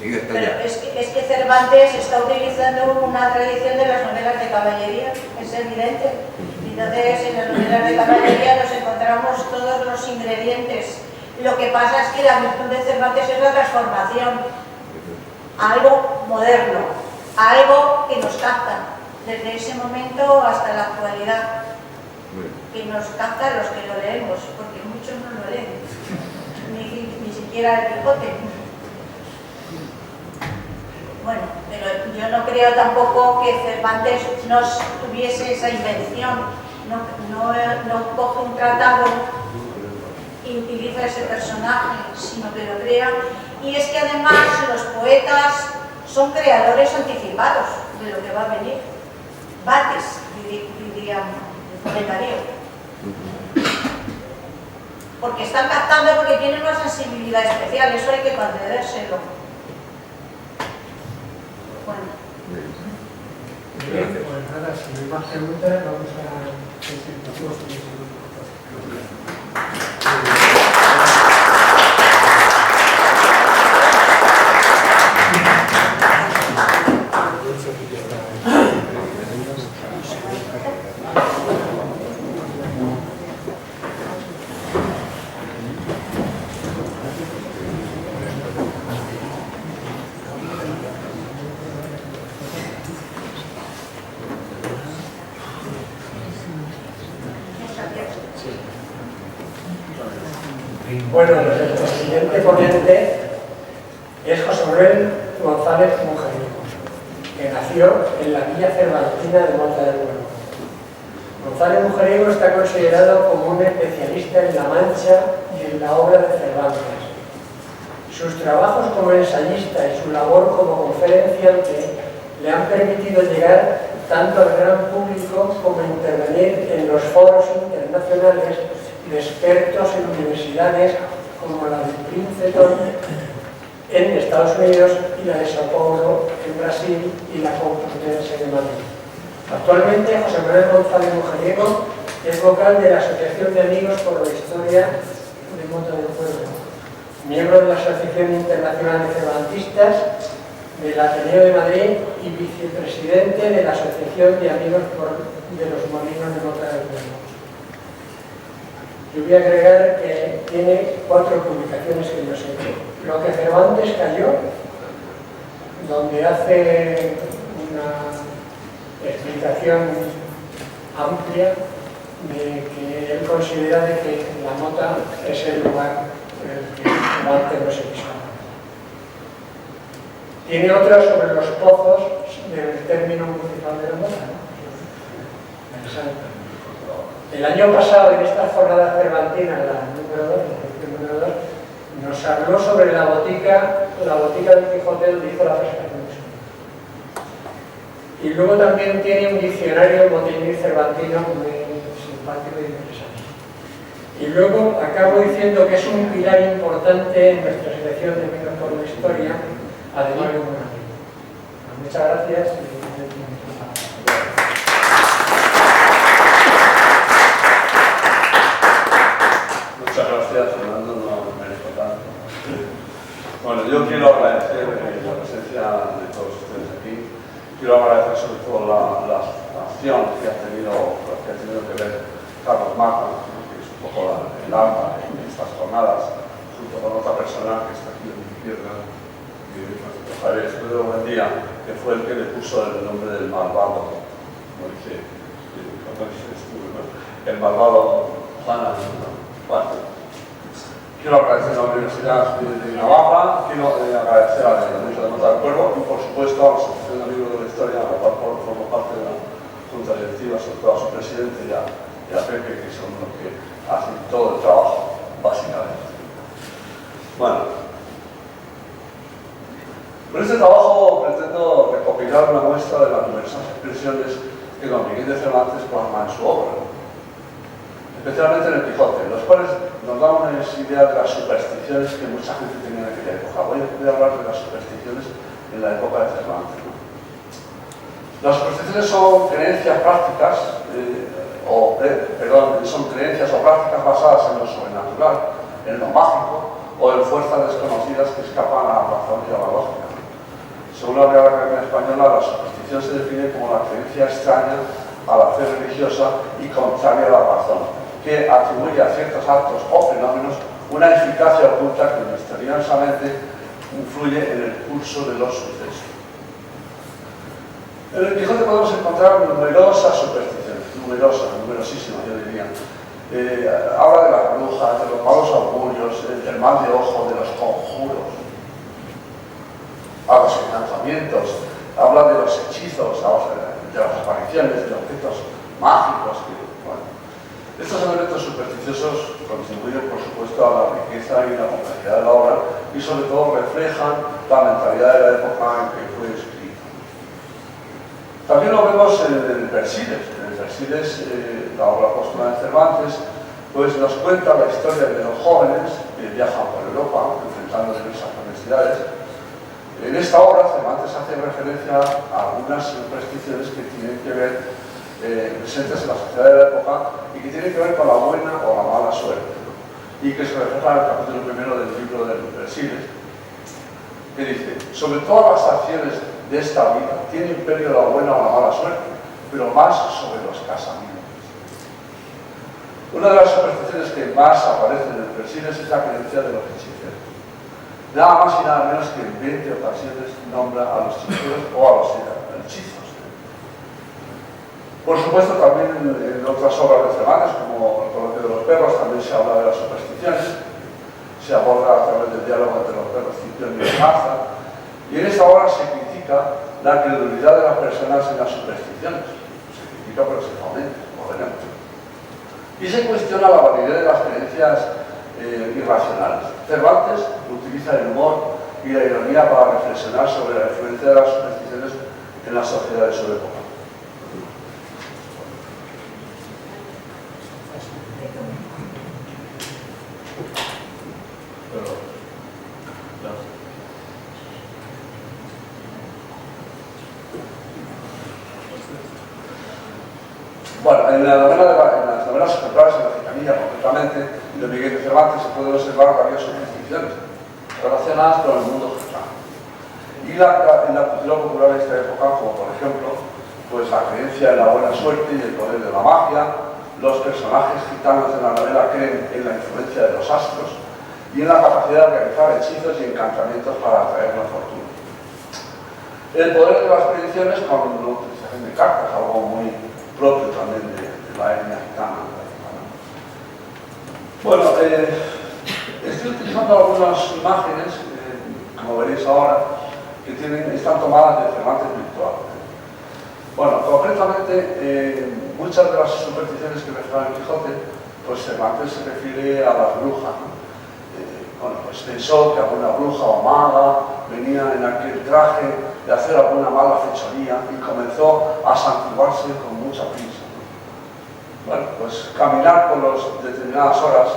Pero es que Cervantes está utilizando una tradición de las novelas de caballería, es evidente. Entonces, en las novelas de caballería nos encontramos todos los ingredientes. Lo que pasa es que la virtud de Cervantes es la transformación a algo moderno, a algo que nos capta, desde ese momento hasta la actualidad, que nos capta a los que lo leemos, porque muchos no lo leen, ni siquiera el Quijote. Bueno, pero yo no creo tampoco que Cervantes nos tuviese esa invención, no coge un tratado y utiliza ese personaje, sino que lo crea. Y es que además los poetas son creadores anticipados de lo que va a venir. Bates, dirían de Darío. Porque están captando, porque tienen una sensibilidad especial, eso hay que concedérselo. Bueno. Bien, pues nada, si no hay más preguntas, vamos a presentación. Bueno, nuestro siguiente ponente es José Manuel González Mujeriego, que nació en la Villa Cervantina de Mota del Duero. González Mujeriego está considerado como un especialista en La Mancha y en la obra de Cervantes. Sus trabajos como ensayista y su labor como conferenciante le han permitido llegar tanto al gran público como intervenir en los foros internacionales de expertos en universidades como la de Princeton en Estados Unidos y la de Sao Paulo en Brasil y la Complutense de Madrid. Actualmente José Manuel González Mujeriego es vocal de la Asociación de Amigos por la Historia de Mota del Pueblo, miembro de la Asociación Internacional de Cervantistas, del Ateneo de Madrid y vicepresidente de la Asociación de Amigos de los Molinos de Mota del Pueblo. Yo voy a agregar que tiene 4 publicaciones que yo sé. Lo que Cervantes cayó, donde hace una explicación amplia de que él considera de que la Mota es el lugar en el que Cervantes no se pisaba. Tiene otra sobre los pozos del término municipal de la Mota, ¿no? Interesante. El año pasado, en esta jornada cervantina, la número 2, nos habló sobre la botica del Quijote, donde hizo la pescación. Y luego también tiene un diccionario botín cervantino muy simpático y interesante. Y luego acabo diciendo que es un pilar importante en nuestra selección de Amigos por la Historia, además de un buen amigo. Muchas gracias. Muchas gracias, Fernando, no merezco tanto. Bueno, yo quiero agradecer la presencia de todos ustedes aquí. Quiero agradecer sobre todo la acción que ha tenido que ver Carlos Magno, que es un poco el alma en estas jornadas, junto con otra persona que está aquí en mi izquierda, Javier Escudero Buendía, que fue el que le puso el nombre del malvado, como dice ¿no? El malvado Juan. Quiero agradecer a la Universidad de Navarra, quiero agradecer al Ayuntamiento de Mota del Pueblo y, por supuesto, a la Asociación de Amigos de la Historia, a la cual formo parte de la Junta Directiva, sobre todo a su presidente y a Pepe, que son los que hacen todo el trabajo, básicamente. Bueno, con este trabajo pretendo recopilar una muestra de las diversas expresiones que don Miguel de Cervantes plasma en su obra, especialmente en el Quijote, los cuales nos dan una idea de las supersticiones que mucha gente tenía en aquella época. Voy a hablar de las supersticiones en la época de Cervantes, ¿no? Las supersticiones son creencias prácticas, son creencias o prácticas basadas en lo sobrenatural, en lo mágico o en fuerzas desconocidas que escapan a la razón y a la lógica. Según la Real Academia Española, la superstición se define como la creencia extraña a la fe religiosa y contraria a la razón, que atribuye a ciertos actos o fenómenos una eficacia oculta que misteriosamente influye en el curso de los sucesos. En el Quijote podemos encontrar numerosas supersticiones, numerosísimas yo diría. Habla de las brujas, de los malos augurios, del mal de ojo, de los conjuros, a los encantamientos, habla de los hechizos, de las apariciones, de objetos mágicos. Estos elementos supersticiosos contribuyen, por supuesto, a la riqueza y la complejidad de la obra y, sobre todo, reflejan la mentalidad de la época en que fue escrita. También lo vemos en Persiles. En Persiles, la obra póstuma de Cervantes, pues nos cuenta la historia de los jóvenes que viajan por Europa, enfrentando diversas necesidades. En esta obra, Cervantes hace referencia a algunas supersticiones que tienen que ver presentes en la sociedad de la época y que tienen que ver con la buena o la mala suerte, ¿no? Y que se refleja en el capítulo 1 del libro de Persiles, que dice: sobre todas las acciones de esta vida tiene imperio la buena o la mala suerte, pero más sobre los casamientos. Una de las supersticiones que más aparecen en Persiles es la creencia de los hechiceros. Nada más y nada menos que en 20 ocasiones nombra a los hechiceros o a los hechizos. Por supuesto, también en otras obras de Cervantes, como El Colegio de los Perros, también se habla de las supersticiones, se aborda a través del diálogo entre los perros Cipión y Marza, y en esta obra se critica la credulidad de las personas en las supersticiones. Se critica, pero se fomenta, obviamente. Y se cuestiona la validez de las creencias irracionales. Cervantes utiliza el humor y la ironía para reflexionar sobre la influencia de las supersticiones en la sociedad de su época. Bueno, en las novelas ejemplares en la Gitanilla, concretamente, y de Miguel de Cervantes, se pueden observar varias supersticiones relacionadas con el mundo gitano. Y en la cultura popular de esta época, como por ejemplo, pues la creencia en la buena suerte y el poder de la magia. Los personajes gitanos de la novela creen en la influencia de los astros y en la capacidad de realizar hechizos y encantamientos para atraer la fortuna. El poder de las predicciones con la utilización de cartas, algo muy propio también de la etnia gitana. Bueno, estoy utilizando algunas imágenes, como veréis ahora, que están tomadas de Cervantes virtual. Bueno, concretamente, muchas de las supersticiones que menciona el Quijote, pues Cervantes se refiere a las brujas, ¿no? Bueno, pues pensó que alguna bruja o maga venía en aquel traje de hacer alguna mala fechoría y comenzó a santiguarse con mucha prisa, ¿no? Bueno, pues caminar por las determinadas horas,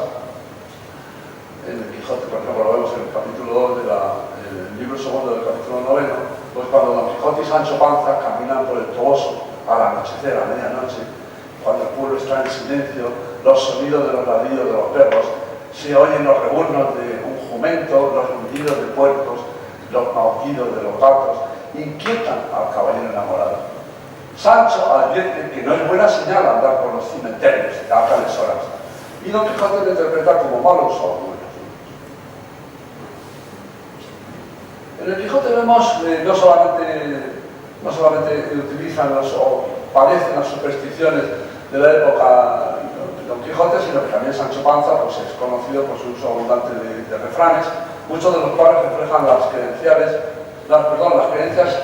en el Quijote, por ejemplo, lo vemos en el capítulo 2 del libro segundo del capítulo 9, pues cuando Don Quijote y Sancho Panza caminan por el Toboso al anochecer, a medianoche, cuando el pueblo está en silencio, los sonidos de los ladridos de los perros, se oyen los rebuznos de un jumento, los rugidos de puercos, los maullidos de los gatos, inquietan al caballero enamorado. Sancho advierte que no es buena señal andar por los cementerios a tales horas, y Don Quijote lo interpreta como malos augurios. En el Quijote vemos no solamente utilizan o padecen las supersticiones de la época de Don Quijote, sino que también Sancho Panza pues, es conocido por su uso abundante de refranes, muchos de los cuales reflejan las creencias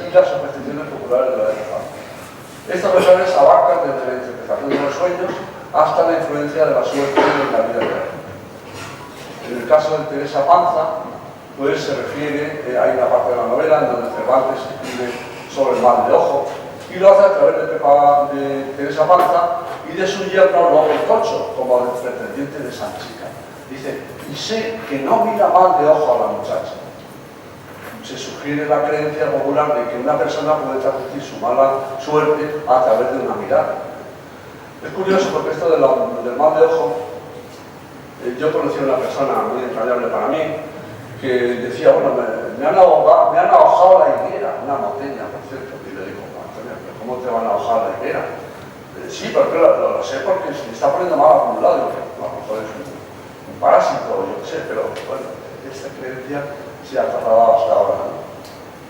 y las supersticiones populares de la época. Estos refranes abarcan desde la interpretación de los sueños hasta la influencia de la suerte en la vida real. En el caso de Teresa Panza, pues se refiere, hay una parte de la novela en donde Cervantes escribe sobre el mal de ojo y lo hace a través de Teresa Panza y de su yerno Lobo el Cocho, como el pretendiente de Sanchica. Dice, y sé que no mira mal de ojo a la muchacha. Se sugiere la creencia popular de que una persona puede transmitir su mala suerte a través de una mirada. Es curioso porque esto del mal de ojo, yo conocí a una persona muy entrañable para mí, que decía, bueno, me han ahojado la higuera, una montaña, por cierto, y le digo, Antonio, ¿pero cómo te van a ahojar la higuera? Sí, pero lo sé porque se me está poniendo mal acumulado. A lo mejor es un parásito, yo qué sé, pero bueno, esta creencia se ha trasladado hasta ahora, ¿no?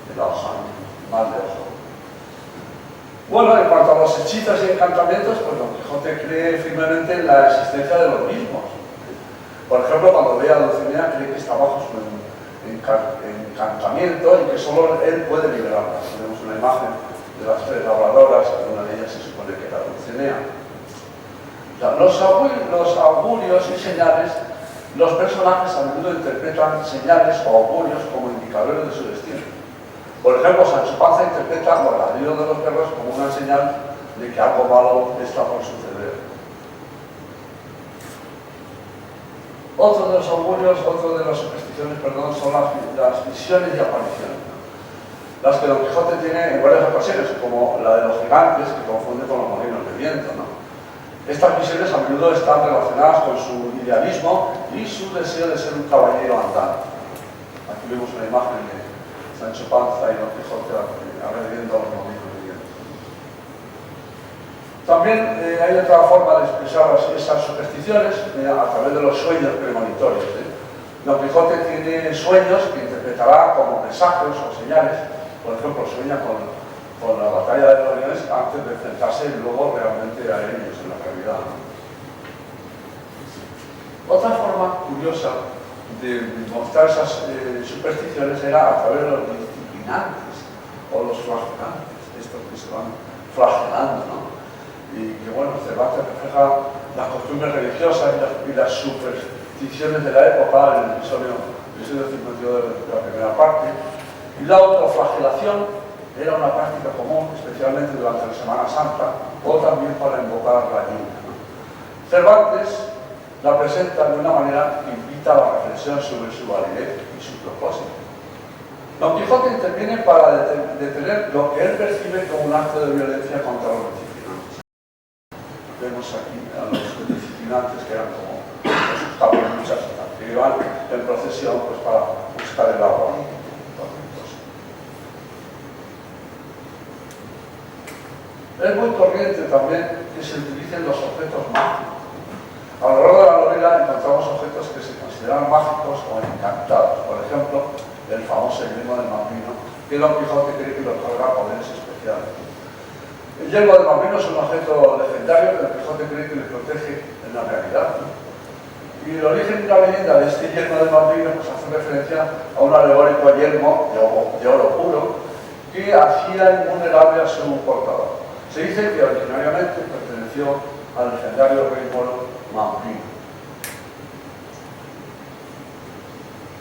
El ahojamiento, mal de ojo. Bueno, en cuanto a los hechizos y encantamientos, pues Don Quijote cree firmemente en la existencia de los mismos. Por ejemplo, cuando ve a Dulcinea, cree que está bajo su encantamiento y que solo él puede liberarla. Tenemos una imagen de las tres labradoras, y una de ellas se supone que era Dulcinea. O sea, los augurios y señales, los personajes a menudo interpretan señales o augurios como indicadores de su destino. Por ejemplo, Sancho Panza interpreta los ladridos de los perros como una señal de que algo malo está por suceder. Otro de los augurios, otro de las supersticiones, son las visiones y apariciones, ¿no? Las que Don Quijote tiene en varias ocasiones, como la de los gigantes que confunde con los molinos de viento, ¿no? Estas visiones a menudo están relacionadas con su idealismo y su deseo de ser un caballero andante. Aquí vemos una imagen de Sancho Panza y Don Quijote agrediendo a los molinos de viento. También hay otra forma de expresar esas supersticiones a través de los sueños premonitorios. Don Quijote tiene sueños que interpretará como presagios o señales. Por ejemplo, sueña con la batalla de los leones antes de enfrentarse luego realmente a ellos en la realidad. Otra forma curiosa de mostrar esas supersticiones era a través de los disciplinantes o los flagelantes, estos que se van flagelando, ¿no? Y que bueno, Cervantes refleja las costumbres religiosas y las supersticiones de la época en el episodio 52 de la primera parte. Y la autoflagelación era una práctica común, especialmente durante la Semana Santa, o también para invocar la lluvia, ¿no? Cervantes la presenta de una manera que invita a la reflexión sobre su validez y su propósito. Don Quijote interviene para detener lo que él percibe como un acto de violencia contra los disciplinantes. Vemos tenemos aquí a los disciplinantes, que eran como los caperuchas que iban en procesión pues, para buscar el agua. Es muy corriente también que se utilicen los objetos mágicos. A lo largo de la novela encontramos objetos que se consideran mágicos o encantados. Por ejemplo, el famoso yelmo del Bambino, que Don Quijote cree que le otorga poderes especiales. El yelmo del Bambino es un objeto legendario que Don Quijote cree que le protege en la realidad, ¿no? Y el origen de la leyenda de este yelmo del Bambino pues, hace referencia a un alegórico yelmo de oro puro que hacía invulnerable a su portador. Se dice que originariamente perteneció al legendario rey moro Mambrino.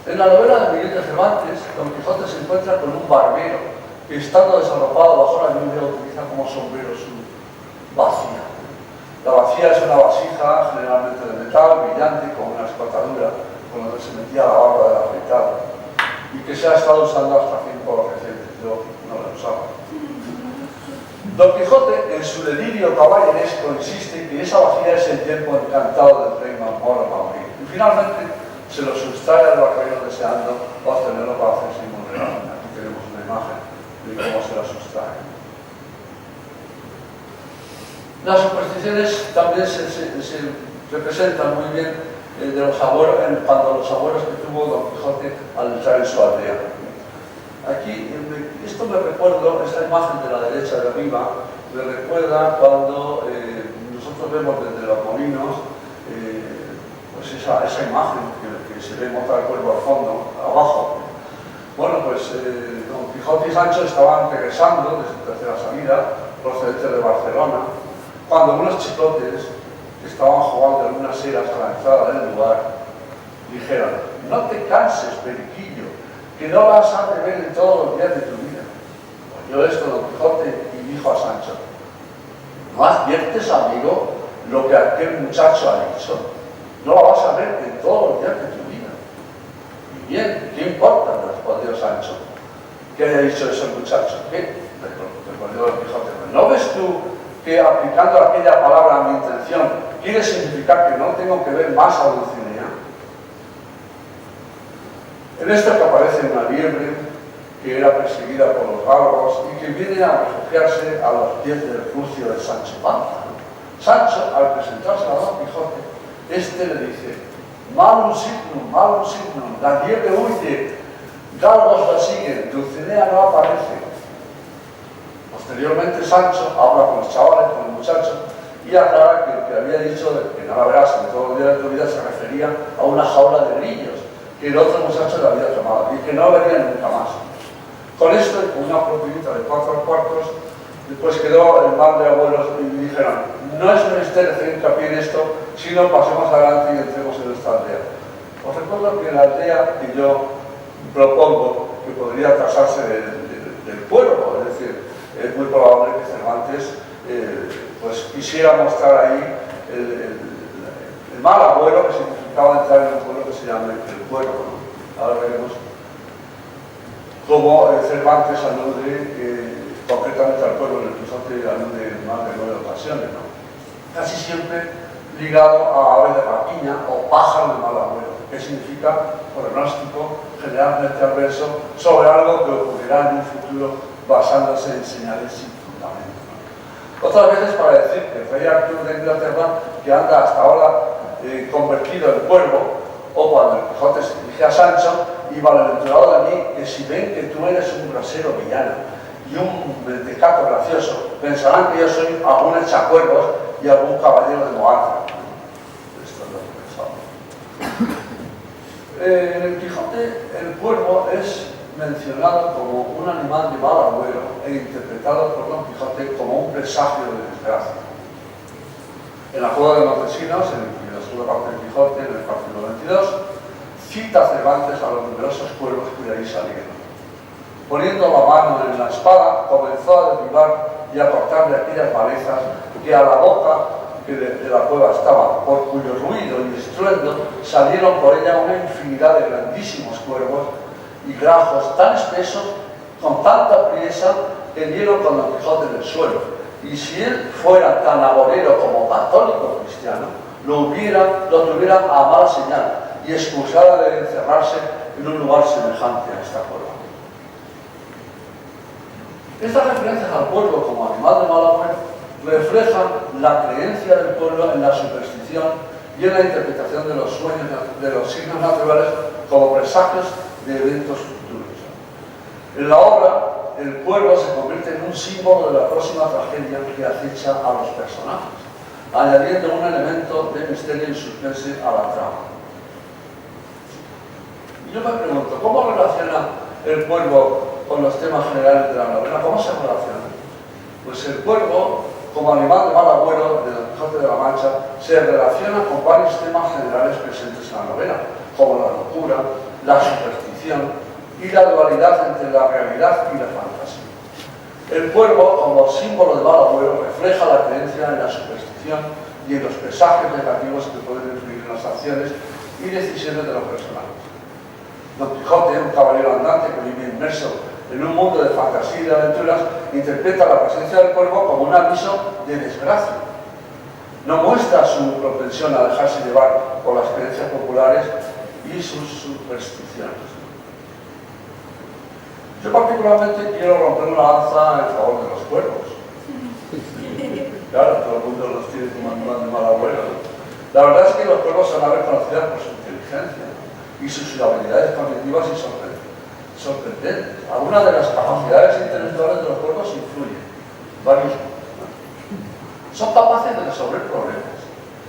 En la novela de Miguel de Cervantes, Don Quijote se encuentra con un barbero que, estando desarropado bajo la lluvia, utiliza como sombrero su bacía. La bacía es una vasija generalmente de metal, brillante, con una escotadura con donde se metía la barba del afeitado y que se ha estado usando hasta tiempo reciente. Yo no la usaba. Don Quijote, en su delirio caballeresco, insiste que esa vacía es el tiempo encantado del rey moro Mambrino. Y finalmente se lo sustrae al barquero deseando obtenerlo para hacerse invulnerable. Aquí tenemos una imagen de cómo se la sustrae. Las supersticiones también se representan muy bien de los abuelos, cuando los abuelos que tuvo Don Quijote al entrar en su aldea. Aquí, esto me recuerda, esta imagen de la derecha de arriba, me recuerda cuando nosotros vemos desde los molinos pues esa imagen que se ve montar el cuerpo al fondo, abajo. Bueno, pues Don Quijote y Sancho estaban regresando de su tercera salida, procedentes de Barcelona, cuando unos chicotes que estaban jugando en unas eras a la entrada del lugar dijeron: no te canses, periquillo, que no vas a beber en todos los días de tu vida. Oyó esto Don Quijote y dijo a Sancho: ¿no adviertes, amigo, lo que aquel muchacho ha dicho? No la vas a ver en todos los días de tu vida. Y bien, ¿qué importa?, respondió Sancho. ¿Qué haya dicho eso el muchacho? ¿Qué? Respondió Don Quijote: ¿no ves tú que aplicando aquella palabra a mi intención quiere significar que no tengo que ver más a Dulcinea? En esto que aparece una liebre que era perseguida por los galgos y que viene a refugiarse a los pies del rucio de Sancho Panza. Sancho, al presentarse a Don Quijote, este le dice: malum signum, la liebre huye, galgos la siguen, Dulcinea no aparece. Posteriormente Sancho habla con los chavales, con el muchacho, y aclara que lo que había dicho de que no la verás en todos los días de tu vida se refería a una jaula de grillos que el otro muchacho le había tomado y que no vería nunca más. Con esto, con una propinita de 4 cuartos, después quedó el mal de abuelos y dijeron: no es menester hacer hincapié en esto, sino pasemos adelante y entremos en nuestra aldea. Os recuerdo que la aldea que yo propongo, que podría trazarse del pueblo, es decir, es muy probable que Cervantes pues quisiera mostrar ahí el mal abuelo que significaba entrar en un pueblo que se llama el pueblo, ¿no? Ahora veremos cómo Cervantes alude concretamente al pueblo en el Quijote alude en más de 9 ocasiones, ¿no? Casi siempre ligado a ave de rapiña o pájaro de mal abuelo, que significa pronóstico generalmente adverso sobre algo que ocurrirá en un futuro basándose en señales sin fundamento, ¿no? Otras veces para decir que el rey Arturo de Inglaterra, que anda hasta ahora convertido en cuervo, o cuando el Quijote se dirige a Sancho: y malaventurado de mí, que si ven que tú eres un grosero villano y un mentecato gracioso, pensarán que yo soy algún echacuervos y algún caballero de Moanza. Esto es lo que pensaba. En el Quijote, el cuervo es mencionado como un animal de mal agüero e interpretado por Don Quijote como un presagio de desgracia. En la Cueva de Montesinos, en la segunda parte del Quijote, en el capítulo 22, cita Cervantes a los numerosos cuervos que de ahí salieron. Poniendo la mano en la espada, comenzó a derribar y a cortarle aquellas malezas que a la boca de la cueva estaba, por cuyo ruido y estruendo salieron por ella una infinidad de grandísimos cuervos y grajos tan espesos, con tanta priesa, que dieron con Don Quijote en el suelo, y si él fuera tan agorero como católico cristiano, lo tuviera a mala señal y excusara de encerrarse en un lugar semejante a esta cueva. Estas referencias al pueblo como animal de mal agüero reflejan la creencia del pueblo en la superstición y en la interpretación de los sueños, de los signos naturales como presagios de eventos futuros. En la obra, el pueblo se convierte en un símbolo de la próxima tragedia que acecha a los personajes, añadiendo un elemento de misterio y suspense a la trama. Y yo me pregunto, ¿cómo relaciona el pueblo con los temas generales de la novela? ¿Cómo se relaciona? Pues el pueblo, como animal de mal agüero de Don Quijote de la Mancha, se relaciona con varios temas generales presentes en la novela, como la locura, la superstición y la dualidad entre la realidad y la fantasía. El cuervo, como símbolo de mal agüero, refleja la creencia en la superstición y en los presagios negativos que pueden influir en las acciones y decisiones de los personajes. Don Quijote, un caballero andante que vive inmerso en un mundo de fantasía y de aventuras, interpreta la presencia del cuervo como un aviso de desgracia. No muestra su propensión a dejarse llevar por las creencias populares y sus supersticiones. Yo particularmente quiero romper una lanza en favor de los cuervos. Claro, todo el mundo los tiene como animal de mal agüero, ¿no? La verdad es que los cuervos son aves conocidas por su inteligencia y sus habilidades cognitivas y sorprendentes. Algunas de las capacidades intelectuales de los cuervos influyen. Varios. Son capaces de resolver problemas.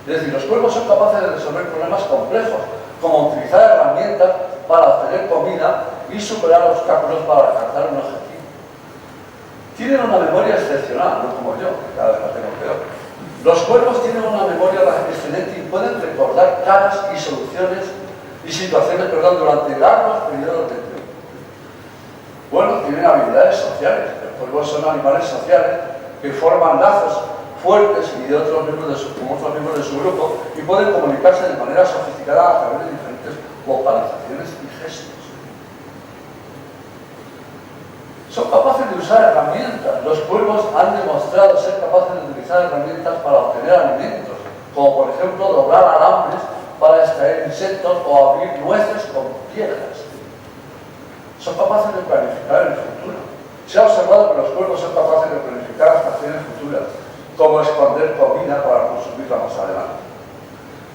Es decir, los cuervos son capaces de resolver problemas complejos, como utilizar herramientas para obtener comida y superar obstáculos para alcanzar un objetivo. Tienen una memoria excepcional, no como yo, que cada vez la tengo peor. Los cuervos tienen una memoria excelente y pueden recordar caras y soluciones y situaciones, durante largos periodos de tiempo. Bueno, tienen habilidades sociales. Los cuervos son animales sociales que forman lazos fuertes y de otros miembros de su grupo y pueden comunicarse de manera sofisticada a través de diferentes vocalizaciones y gestos. Son capaces de usar herramientas. Los cuervos han demostrado ser capaces de utilizar herramientas para obtener alimentos, como por ejemplo doblar alambres para extraer insectos o abrir nueces con piedras. Son capaces de planificar el futuro. Se ha observado que los cuervos son capaces de planificar estaciones futuras, como esconder comida para consumirla más adelante.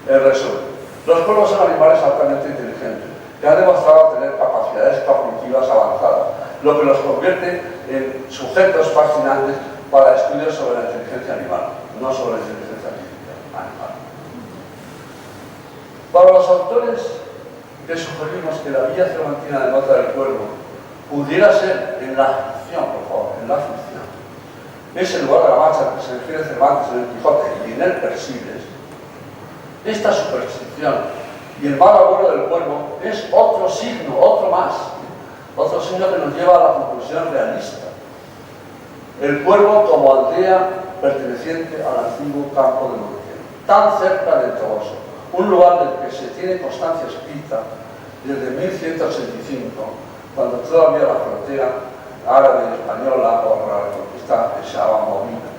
En resumen, los cuervos son animales altamente inteligentes que han demostrado tener capacidades cognitivas avanzadas, lo que los convierte en sujetos fascinantes para estudios sobre la inteligencia animal, no sobre la inteligencia animal. Para los autores que sugerimos que la Villa Cervantina de Nota del Cuervo pudiera ser en la ficción, por favor, en la ficción, ese lugar de la Mancha al que se refiere Cervantes en el Quijote y en el Persiles, esta superstición y el mal agüero del cuervo es otro signo, otro signo que nos lleva a la conclusión realista. El cuervo como aldea perteneciente al antiguo campo de Montiel, tan cerca del Toboso, un lugar del que se tiene constancia escrita desde 1185, cuando todavía la frontera árabe y española por la conquista estaba movida,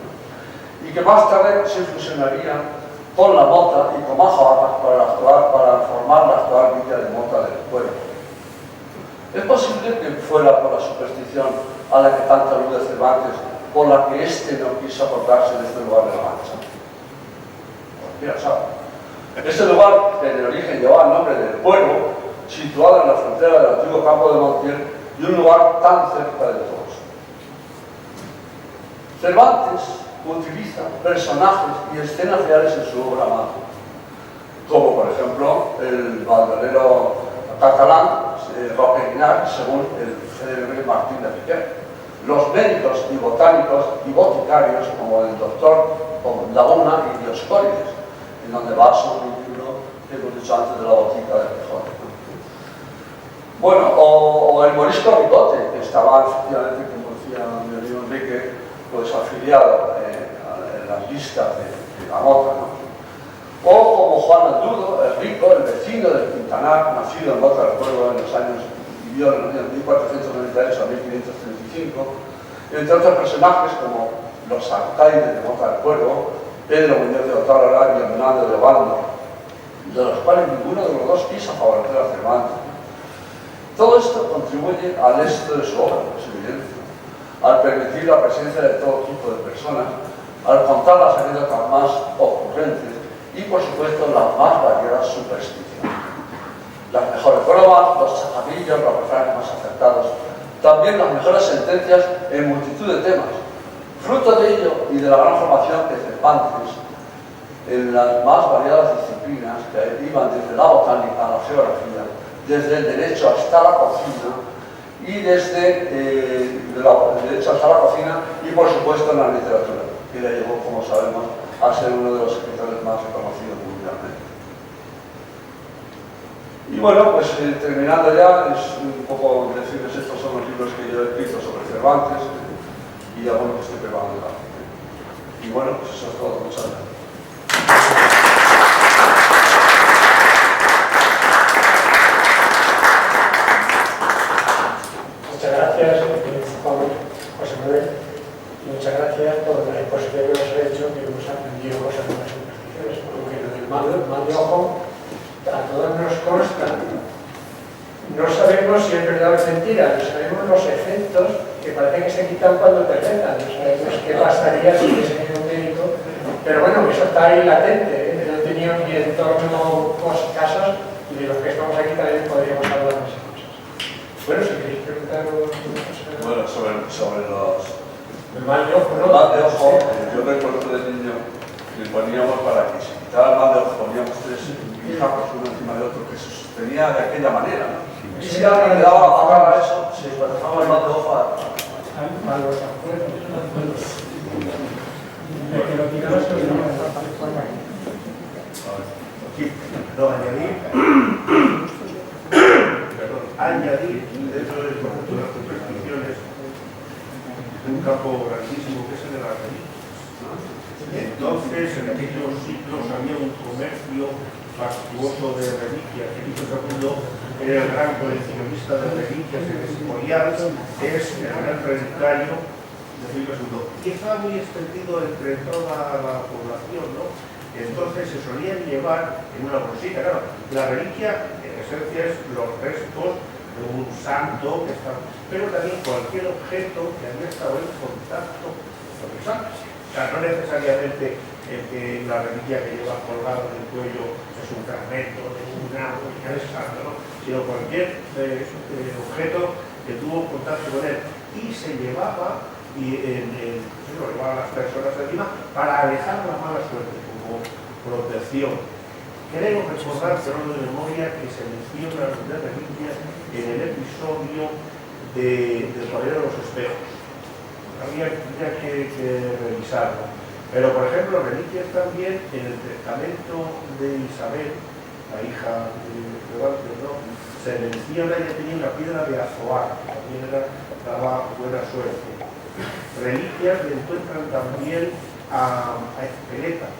y que más tarde se fusionaría con la Mota y con Majabatas para formar la actual villa de Mota del Cuervo. Es posible que fuera por la superstición a la que tanto alude Cervantes, por la que éste no quiso acordarse de este lugar de la Mancha. Cualquiera sabe. Este lugar, que en el origen llevaba el nombre del Cuervo, situado en la frontera del antiguo campo de Montiel, y un lugar tan cerca de todos. Cervantes utiliza personajes y escenas reales en su obra magna, como por ejemplo el bandolero catalán Roque Guinart, según el célebre Martín de Riquer, los médicos y botánicos y boticarios como el doctor Laguna y Dioscórides, en donde va sobre un libro que hemos dicho antes de la botica de Quijote. Bueno, o el morisco Ricote, que estaba efectivamente, como decía mi amigo Enrique, pues afiliado en las listas de la Mota, ¿no? O como Juan Aldudo, el rico, el vecino del Quintanar, nacido en Mota del Cuervo en los años, vivió en los años 1498 a 1535, entre otros personajes como los alcaides de Mota del Cuervo, Pedro Muñoz de Otárola y Hernando de Obando, de los cuales ninguno de los dos quiso favorecer a Cervantes. Todo esto contribuye al éxito de su obra, es evidente, al permitir la presencia de todo tipo de personas, al contar las anécdotas más ocurrentes y, por supuesto, las más variadas supersticiones. Las mejores bromas, los chascarrillos, los refranes más acertados, también las mejores sentencias en multitud de temas. Fruto de ello y de la gran formación que Cervantes en las más variadas disciplinas que iban desde la botánica a la geografía, desde el derecho hasta la cocina y por supuesto en la literatura, que le llevó, como sabemos, a ser uno de los escritores más reconocidos mundialmente. Y bueno, pues terminando ya, es un poco decirles, estos son los libros que yo he escrito sobre Cervantes y algunos que estoy preparando la gente. Y bueno, pues eso es todo. Muchas gracias. Muchas gracias, José Manuel, y muchas gracias por la exposición que nos ha hecho, que hemos aprendido cosas de las supersticiones, porque lo del mal de ojo a todos nos consta. No sabemos si es verdad o es mentira, no sabemos los efectos que parece que se quitan cuando te rezan, no sabemos qué pasaría si hubiese sido un médico, pero bueno, eso está ahí latente, ¿eh? Yo he tenido en mi entorno casos y de los que estamos aquí también podríamos hablar de esas cosas. Bueno, si queréis preguntar una cosa. Bueno, sobre los... El mal de ojo, ¿no? El mal de ojo, yo recuerdo de niño que poníamos para que se quitara el mal de ojo, poníamos tres guijarros uno encima de otro que se sostenía de aquella manera, ¿no? Y si alguien le daba la patada a eso, se dejaba el mal de ojo a los acuerdos. El que lo tiraba se lo llevaba. Añadir dentro del conjunto de las supersticiones un campo grandísimo que es el de las reliquias. Entonces, en aquellos siglos había un comercio fastuoso de reliquias. Felipe II era el gran coleccionista de reliquias en Escorial, es el gran relicario de Felipe II. Y estaba muy extendido entre toda la población, ¿no? Entonces se solían llevar en una bolsita. Claro, la reliquia en esencia es los restos de un santo que está, pero también cualquier objeto que haya estado en contacto con el santo. O sea, no necesariamente la reliquia que lleva colgado en el cuello es un fragmento de una única de santo, ¿no? Sino cualquier objeto que tuvo contacto con él y se llevaba y lo llevaban las personas encima para alejar la mala suerte como protección. Queremos recordar, pero no de memoria, que se menciona de reliquias en el episodio del Caballero de los Espejos. Habría que revisarlo. Pero, por ejemplo, reliquias también en el testamento de Isabel, la hija de Cervantes, ¿no? Se menciona que tenía una piedra de azoar, que también daba buena suerte. Reliquias le encuentran también a Espeleta,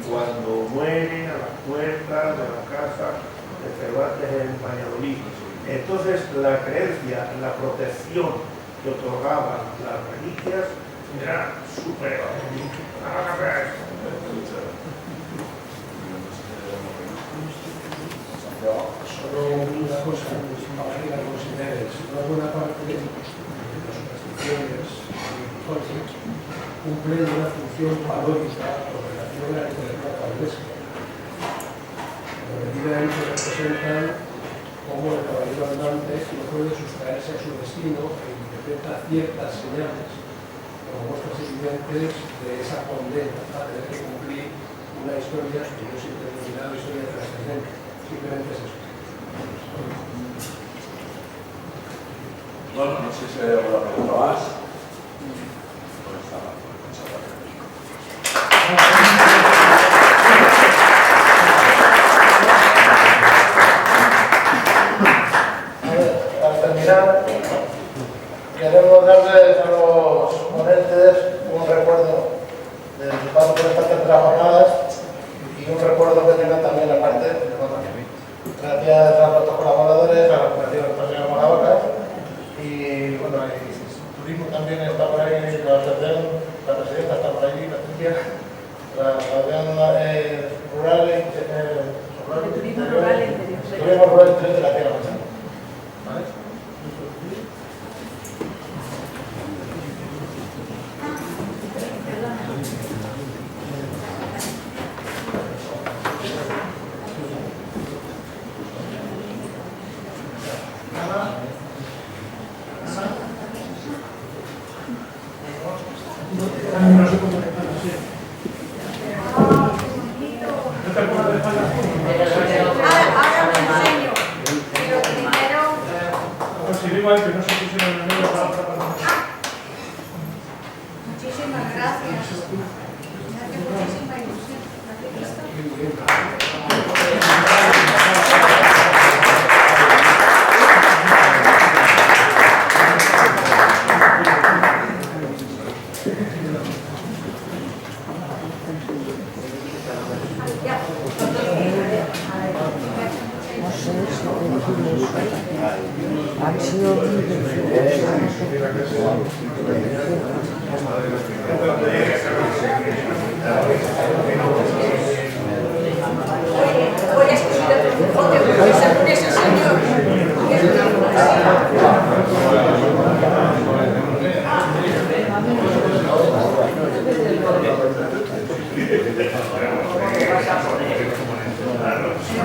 cuando muere a las puertas de la casa de Cervantes en Valladolid. Entonces, la creencia, la protección que otorgaban las reliquias era súper. Solo una cosa para que la consideres. Una buena parte de las supersticiones cumplen una función paródica con relación a la literatura caballeresca. En la medida en que representan cómo el caballero andante no puede sustraerse a su destino e interpreta ciertas señales como muestras evidentes de esa condena a tener que cumplir una historia que no siempre es denominada historia trascendente. Simplemente es eso. Bueno, no sé si hay alguna pregunta más. Pues nada, muchas gracias. Al terminar, queremos darles a los ponentes un recuerdo del paso por estas terceras jornadas y un recuerdo que tengan también aparte de gracias a nuestros colaboradores, a la Fundación Antonio Moravacas y bueno, el turismo también está por ahí, lo ofrecen la presidenta está por allí, Patricia, la Asociación Rural e Turismo Rural e Interior. Turismo Rural e Interior de la Tierra Manchana. ¿Vale? Ahora me enseño. Pero primero, Pues si digo ahí que no se pusieron en medio para otra persona. muchísimas gracias. Me hace muchísima ilusión. ¿Has visto? Voy a escribir otro foto porque según ese señor.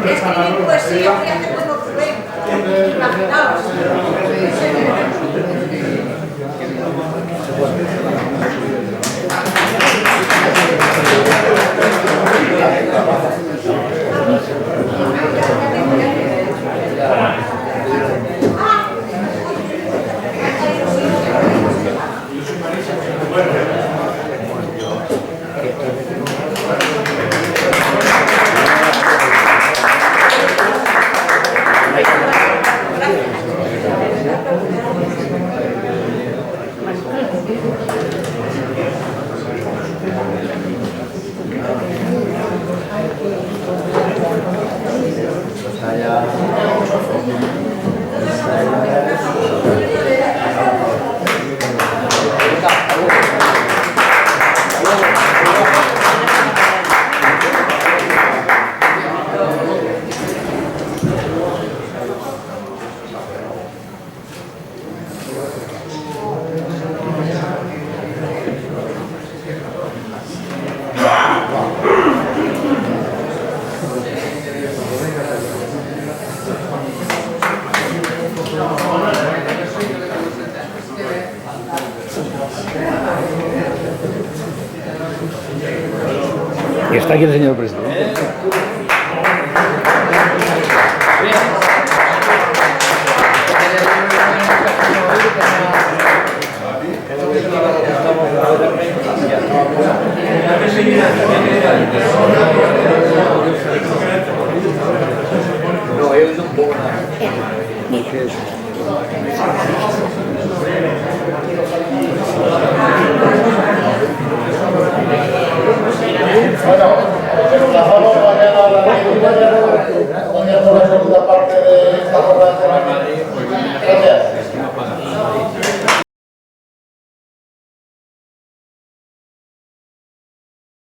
Escribir poesía, voy a hacer como Rubén. Imaginaos. Y está aquí el señor presidente. No, yo no puedo nada.